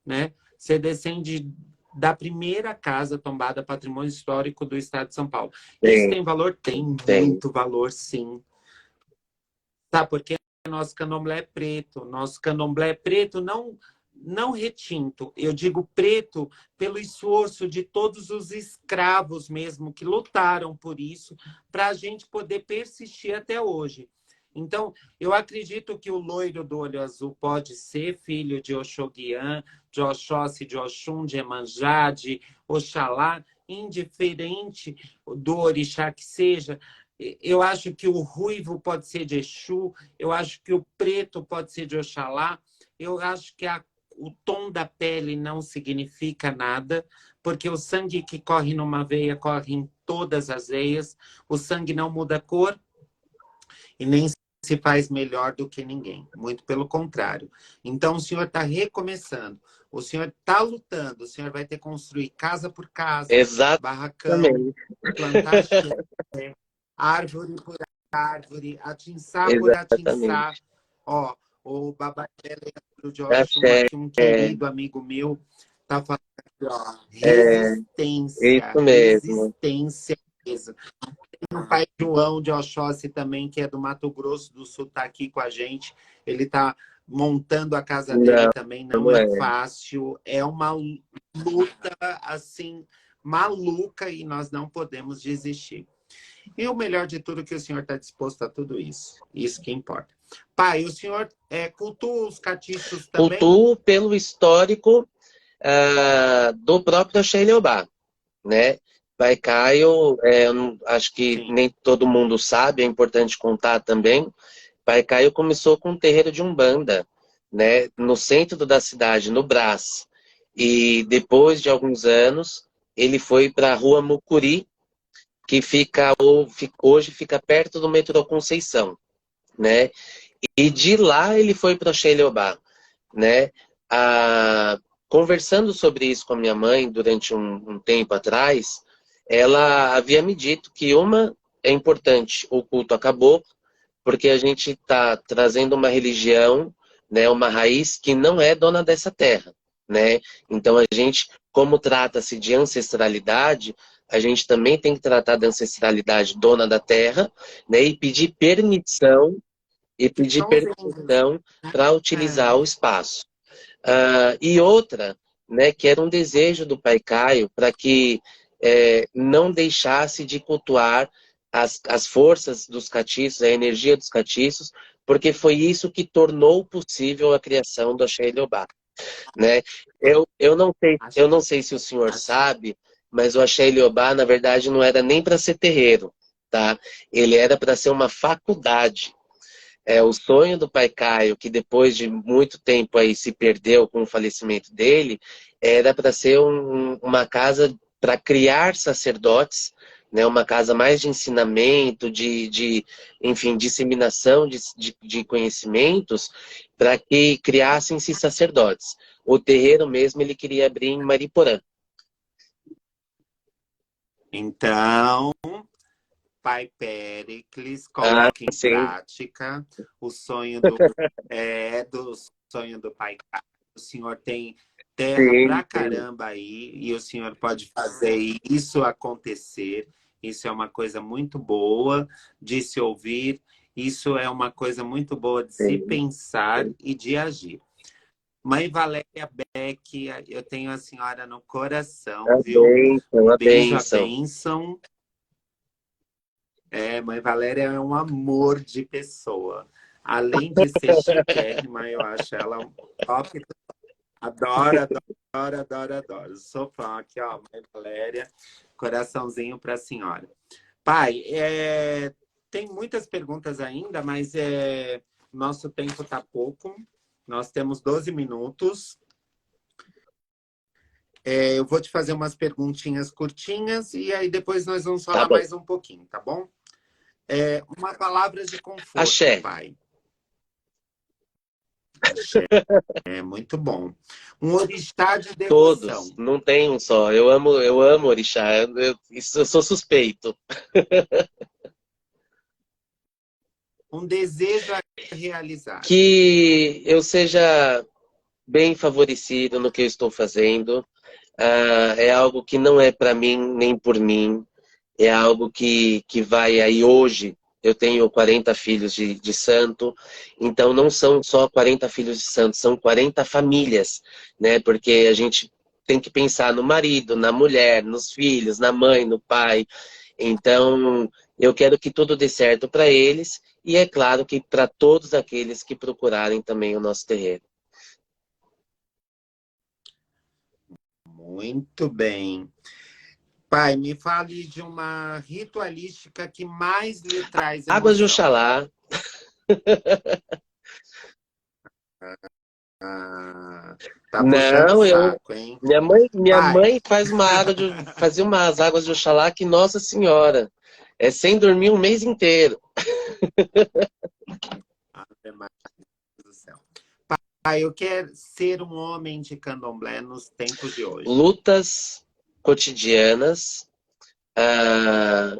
né? Você descende da primeira casa tombada Patrimônio Histórico do Estado de São Paulo. Isso tem, tem valor? Tem tem. muito valor, sim. Sabe por quê? nosso candomblé é preto. Nosso candomblé é preto não retinto. Eu digo preto pelo esforço de todos os escravos mesmo que lutaram por isso, para a gente poder persistir até hoje. Então, eu acredito que o loiro do olho azul pode ser filho de Oxoguian, de Oxóssi, de Oxum, de Emanjá, de Oxalá, indiferente do orixá que seja. Eu acho que o ruivo pode ser de Exu, eu acho que o preto pode ser de Oxalá, eu acho que o tom da pele não significa nada, porque o sangue que corre numa veia corre em todas as veias, o sangue não muda a cor e nem se faz melhor do que ninguém, muito pelo contrário. Então, o senhor está recomeçando, o senhor está lutando, o senhor vai ter que construir casa por casa, barracão, Exatamente. plantar árvore por árvore, atiçar por atiçar. Exatamente. Ó, o Babá Leandro de Oxum, Axé, aqui, um querido amigo meu, tá falando aqui, ó, é resistência, isso mesmo. resistência mesmo. O pai João de Oxóssi também, que é do Mato Grosso do Sul, tá aqui com a gente. Ele tá montando a casa dele Não, também, não não é é. fácil, é uma luta, assim, maluca e nós não podemos desistir. E o melhor de tudo é que o senhor está disposto a tudo isso. Isso que importa. Pai, o senhor cultua os catiços também? Cultuo pelo histórico do próprio Axé Leobá, né? Pai Caio, acho que Sim. nem todo mundo sabe, é importante contar também. Pai Caio começou com um terreiro de Umbanda, né? No centro da cidade, no Brás. E depois de alguns anos, ele foi para a Rua Mucuri, que hoje fica perto do metrô Conceição, né? E de lá ele foi para Xeliobá, né? Conversando sobre isso com a minha mãe durante um tempo atrás, ela havia me dito que é importante, o culto acabou, porque a gente está trazendo uma religião, né, uma raiz que não é dona dessa terra, né? Então a gente, como trata-se de ancestralidade, a gente também tem que tratar da ancestralidade dona da terra, né, e pedir São os índios. permissão para utilizar o É. espaço. E outra, né, que era um desejo do Pai Caio para que não deixasse de cultuar as forças dos catiços, a energia dos catiços, porque foi isso que tornou possível a criação do Axé Eliobá, né? Eu não sei se o senhor sabe, mas o Axé Eliobá, na verdade, não era nem para ser terreiro, tá? Ele era para ser uma faculdade. O sonho do Pai Caio, que depois de muito tempo aí se perdeu com o falecimento dele, era para ser uma casa para criar sacerdotes, né, uma casa mais de ensinamento, enfim, disseminação de conhecimentos, para que criassem-se sacerdotes. O terreiro mesmo ele queria abrir em Mariporã. Então, Pai Péricles, Ah, coloque em sim, prática o sonho do sonho do Pai Caio. O senhor tem terra sim, pra sim, caramba aí e o senhor pode fazer isso acontecer. Isso é uma coisa muito boa de se ouvir. Isso é uma coisa muito boa de se sim, pensar sim. e de agir. Mãe Valéria Beck, eu tenho a senhora no A coração, viu? bênção, Um a beijo, a bênção. bênção. Mãe Valéria é um amor de pessoa. Além de ser chiquérrima, eu acho ela um top. Adoro, adoro, adoro, adoro. Sou fã aqui, ó, Mãe Valéria. Coraçãozinho para a senhora. Pai, tem muitas perguntas ainda, mas nosso tempo está pouco. Nós temos 12 minutos. Eu vou te fazer umas perguntinhas curtinhas e aí depois nós vamos Tá falar bom. mais um pouquinho, tá bom? Uma palavra de conforto, Axé. pai. Axé. É muito bom. Um orixá de Todos, devoção. não tem um só. Eu amo orixá. Eu sou suspeito. Um desejo a realizar. Que eu seja bem favorecido no que eu estou fazendo. É algo que não é para mim nem por mim. É algo que vai aí hoje. eu tenho 40 filhos de santo, então não são só 40 filhos de santo, são 40 famílias, né? Porque a gente tem que pensar no marido, na mulher, nos filhos, na mãe, no pai. Então, eu quero que tudo dê certo para eles e é claro que para todos aqueles que procurarem também o nosso terreiro. Muito bem. Pai, me fale de uma ritualística que mais lhe traz Águas de emoção. Oxalá. Ah, tá puxando o Não, eu. saco, hein? Minha Pai, mãe fazia umas águas de Oxalá que, Nossa Senhora, é sem dormir um mês inteiro. Ave Maria do céu. Pai, eu quero ser um homem de candomblé nos tempos de hoje. Lutas cotidianas. ah,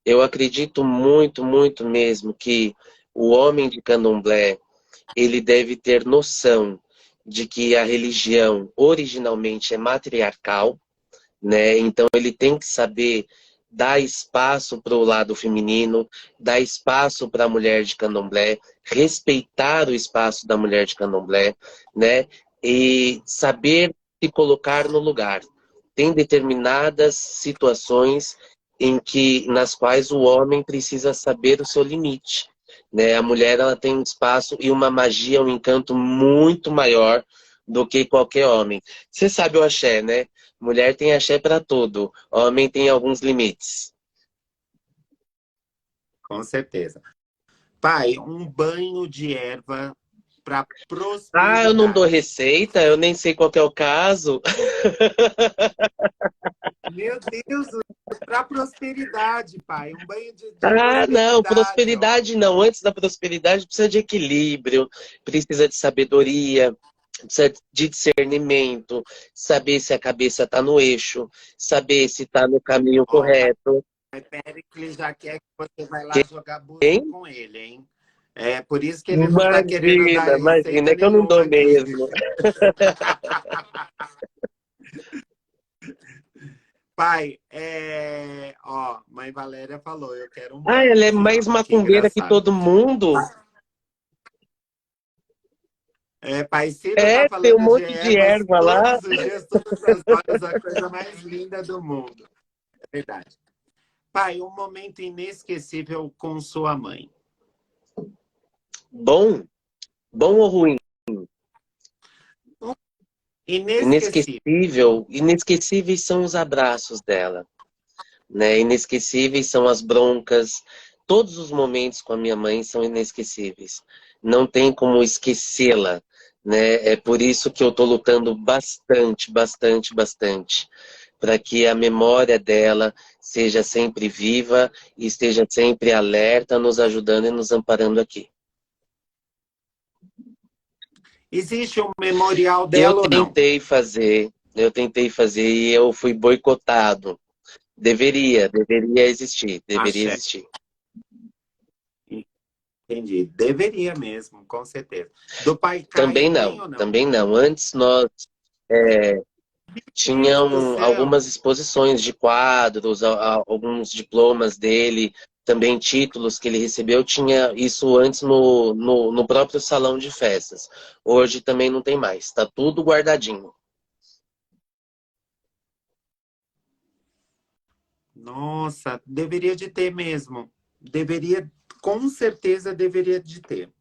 eu acredito muito, muito mesmo que o homem de candomblé, ele deve ter noção de que a religião originalmente é matriarcal, né? Então ele tem que saber dar espaço para o lado feminino, dar espaço para a mulher de candomblé, respeitar o espaço da mulher de candomblé, né? E saber se colocar no lugar. Tem determinadas situações nas quais o homem precisa saber o seu limite, né? A mulher, ela tem um espaço e uma magia, um encanto muito maior do que qualquer homem. Você sabe o axé, né? Mulher tem axé para tudo, homem tem alguns limites. Com certeza. Pai, um banho de erva para Ah, eu não dou prosperidade. receita, eu nem sei qual que é o caso. Meu Deus, para prosperidade, pai. Um banho de Ah, não, prosperidade, ó. prosperidade não. Antes da prosperidade precisa de equilíbrio, precisa de sabedoria, precisa de discernimento, saber se a cabeça está no eixo, saber se está no caminho Ó, correto. pai Péricles já quer que você vai lá jogar búzio Quem? com ele, hein? É por isso que ele não está querendo dar Imagina, imagina, receita é que eu não nenhuma dou aqui. mesmo. Pai, ó, mãe Valéria falou, eu quero um Ah, banho ela é assim, mais ó. Que macumbeira que engraçado. todo mundo. Pai Ciro tá É, tem um falando de monte de ervas erva lá. todos os dias, todas as horas, a coisa mais linda do mundo. É verdade. Pai, um momento inesquecível com sua mãe. Bom, bom ou ruim? Inesquecível. Inesquecível. Inesquecíveis são os abraços dela, né? Inesquecíveis são as broncas. Todos os momentos com a minha mãe são inesquecíveis. Não tem como esquecê-la, né? É por isso que eu estou lutando bastante, bastante, bastante, para que a memória dela seja sempre viva e esteja sempre alerta, nos ajudando e nos amparando aqui. Existe um memorial dela ou não? Eu tentei fazer e eu fui boicotado. Deveria existir, deveria Axé. existir. Entendi. Deveria mesmo, com certeza. Do pai Caio Também tem não, ou não? também não. Antes nós Deus do tinham algumas céu! exposições de quadros, alguns diplomas dele, também títulos que ele recebeu. Tinha isso antes no próprio salão de festas. Hoje também não tem mais, está tudo guardadinho. Nossa, deveria de ter mesmo. Deveria, com certeza deveria de ter.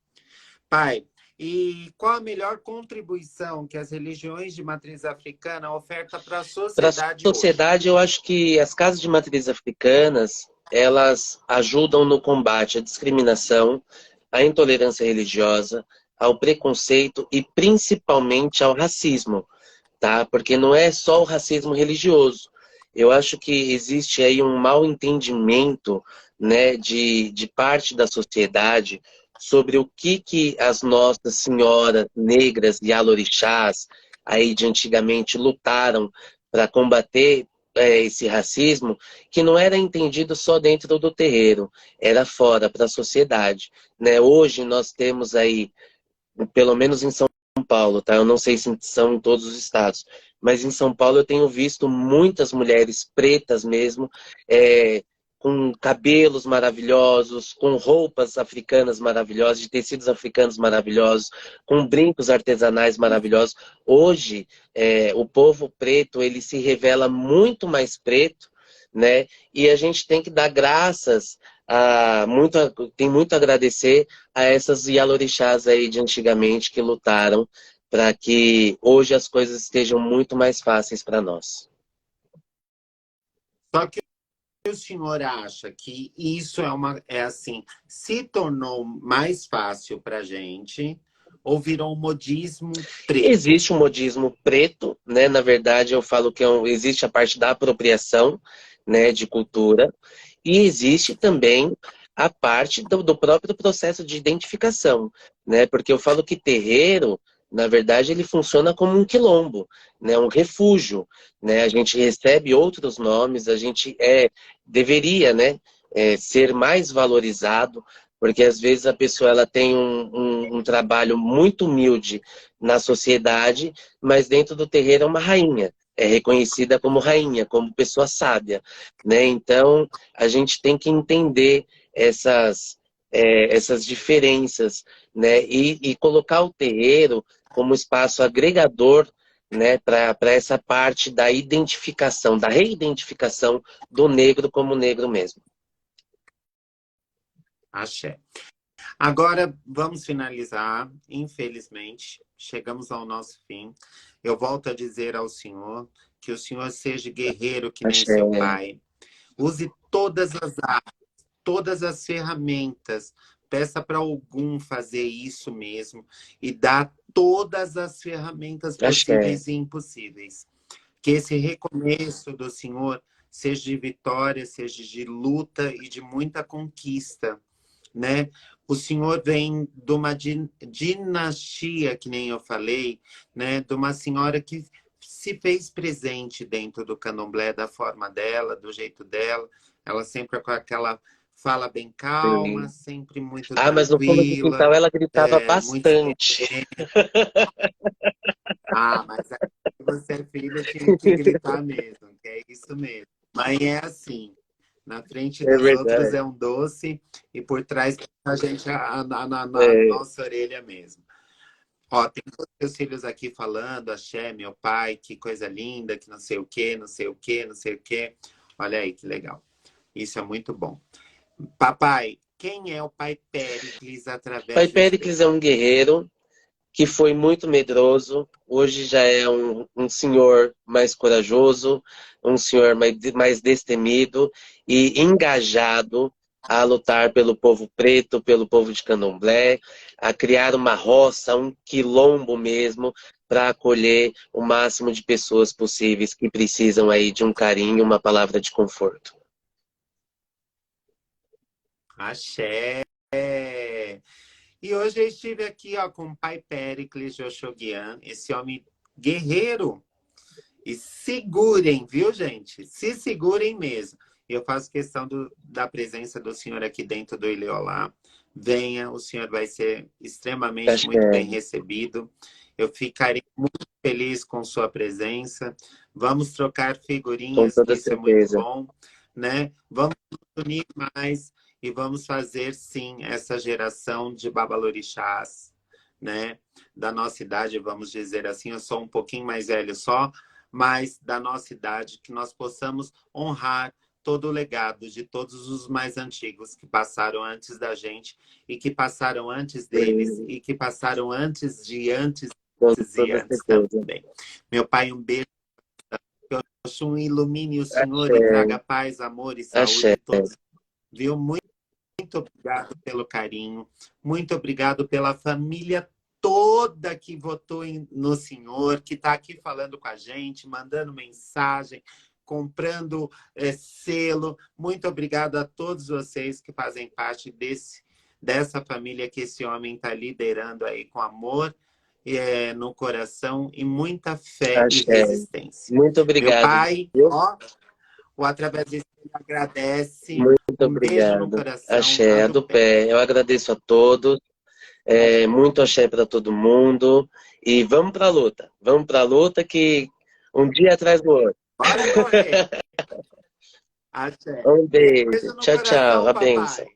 Pai, e qual a melhor contribuição que as religiões de matriz africana ofertam para a Para a sociedade hoje? sociedade, eu acho que as casas de matriz africanas, elas ajudam no combate à discriminação, à intolerância religiosa, ao preconceito e principalmente ao racismo, tá? Porque não é só o racismo religioso. Eu acho que existe aí um mal entendimento, né, de parte da sociedade sobre o que as nossas senhoras negras e alorixás aí de antigamente lutaram para combater esse racismo, que não era entendido só dentro do terreiro, era fora, para a sociedade, né? Hoje nós temos aí, pelo menos em São Paulo, tá? Eu não sei se são em todos os estados, mas em São Paulo eu tenho visto muitas mulheres pretas mesmo, é, com cabelos maravilhosos, com roupas africanas maravilhosas, de tecidos africanos maravilhosos, com brincos artesanais maravilhosos. Hoje, o povo preto, ele se revela muito mais preto, né? E a gente tem que dar graças tem muito a agradecer a essas Yalorixás aí de antigamente que lutaram para que hoje as coisas estejam muito mais fáceis para nós. Só que o senhor acha que isso é assim, se tornou mais fácil para a gente ou virou um modismo preto? Existe um modismo preto, né? Na verdade, eu falo que existe a parte da apropriação, né, de cultura, e existe também a parte do próprio processo de identificação, né? Porque eu falo que terreiro, na verdade, ele funciona como um quilombo, né? Um refúgio, né? A gente recebe outros nomes, a gente deveria, né, ser mais valorizado, porque às vezes a pessoa ela tem um trabalho muito humilde na sociedade, mas dentro do terreiro é uma rainha. É reconhecida como rainha, como pessoa sábia, né? Então, a gente tem que entender essas diferenças, né? E colocar o terreiro como espaço agregador, né? Para essa parte da identificação, da reidentificação do negro como negro mesmo. Axé. Agora, vamos finalizar. Infelizmente, chegamos ao nosso fim. Eu volto a dizer ao senhor que o senhor seja guerreiro que nem Axé. seu pai. Use todas as armas, todas as ferramentas. Peça para algum fazer isso mesmo e dá todas as ferramentas Axé. possíveis e impossíveis. Que esse recomeço do senhor seja de vitória, seja de luta e de muita conquista, né? O senhor vem de uma dinastia, que nem eu falei, né? De uma senhora que se fez presente dentro do candomblé da forma dela, do jeito dela. Ela sempre com aquela fala bem calma, Sim. sempre muito Mas no fundo do tranquila, quintal ela gritava muito bastante. serena. Mas aí você é filha, tinha que gritar mesmo, que é isso mesmo. Mãe é assim. Na frente É dos outros verdade. é um doce e por trás a gente na É, nossa orelha mesmo. Ó, tem todos os meus filhos aqui falando, axé, meu pai, que coisa linda, que não sei o quê, não sei o quê, não sei o quê. Olha aí que legal. Isso é muito bom. Papai, quem é o pai Péricles Pai através de você? Péricles é um guerreiro que foi muito medroso, hoje já é um senhor mais corajoso, um senhor mais destemido e engajado a lutar pelo povo preto, pelo povo de Candomblé, a criar uma roça, um quilombo mesmo, para acolher o máximo de pessoas possíveis que precisam aí de um carinho, uma palavra de conforto. Axé! E hoje eu estive aqui ó, com o pai Péricles de Oxoguian, esse homem guerreiro. E segurem, viu, gente? Se segurem mesmo. Eu faço questão da presença do senhor aqui dentro do Ileolá. Venha, o senhor vai ser extremamente muito Axé, bem recebido. Eu ficarei muito feliz com sua presença. Vamos trocar com figurinhas, que toda isso é muito certeza. bom, né? Vamos nos unir mais e vamos fazer, sim, essa geração de babalorixás, né? Da nossa idade, vamos dizer assim. Eu sou um pouquinho mais velho só, mas da nossa idade, que nós possamos honrar todo o legado de todos os mais antigos que passaram antes da gente e que passaram antes deles Sim, e que passaram antes com e toda antes certeza. também. Meu pai, um beijo. Que Oxum ilumine o Senhor Axé, e traga paz, amor e saúde axé. a todos. Viu? Muito obrigado pelo carinho. Muito obrigado pela família toda que votou no senhor, que está aqui falando com a gente, mandando mensagem, comprando selo. Muito obrigado a todos vocês que fazem parte dessa família que esse homem está liderando aí com amor no coração e muita fé e Axé. resistência. Muito Meu obrigado, pai, viu? ó, o Através disso agradece. Muito Um beijo no obrigado. coração, Axé, ando do pé. pé. Eu agradeço a todos. Muito axé para todo mundo. E vamos para a luta. Vamos para a luta que um dia atrás do outro. Bora correr! Axé. Um Beijo beijo. no Tchau, tchau. coração, A papai. bênção.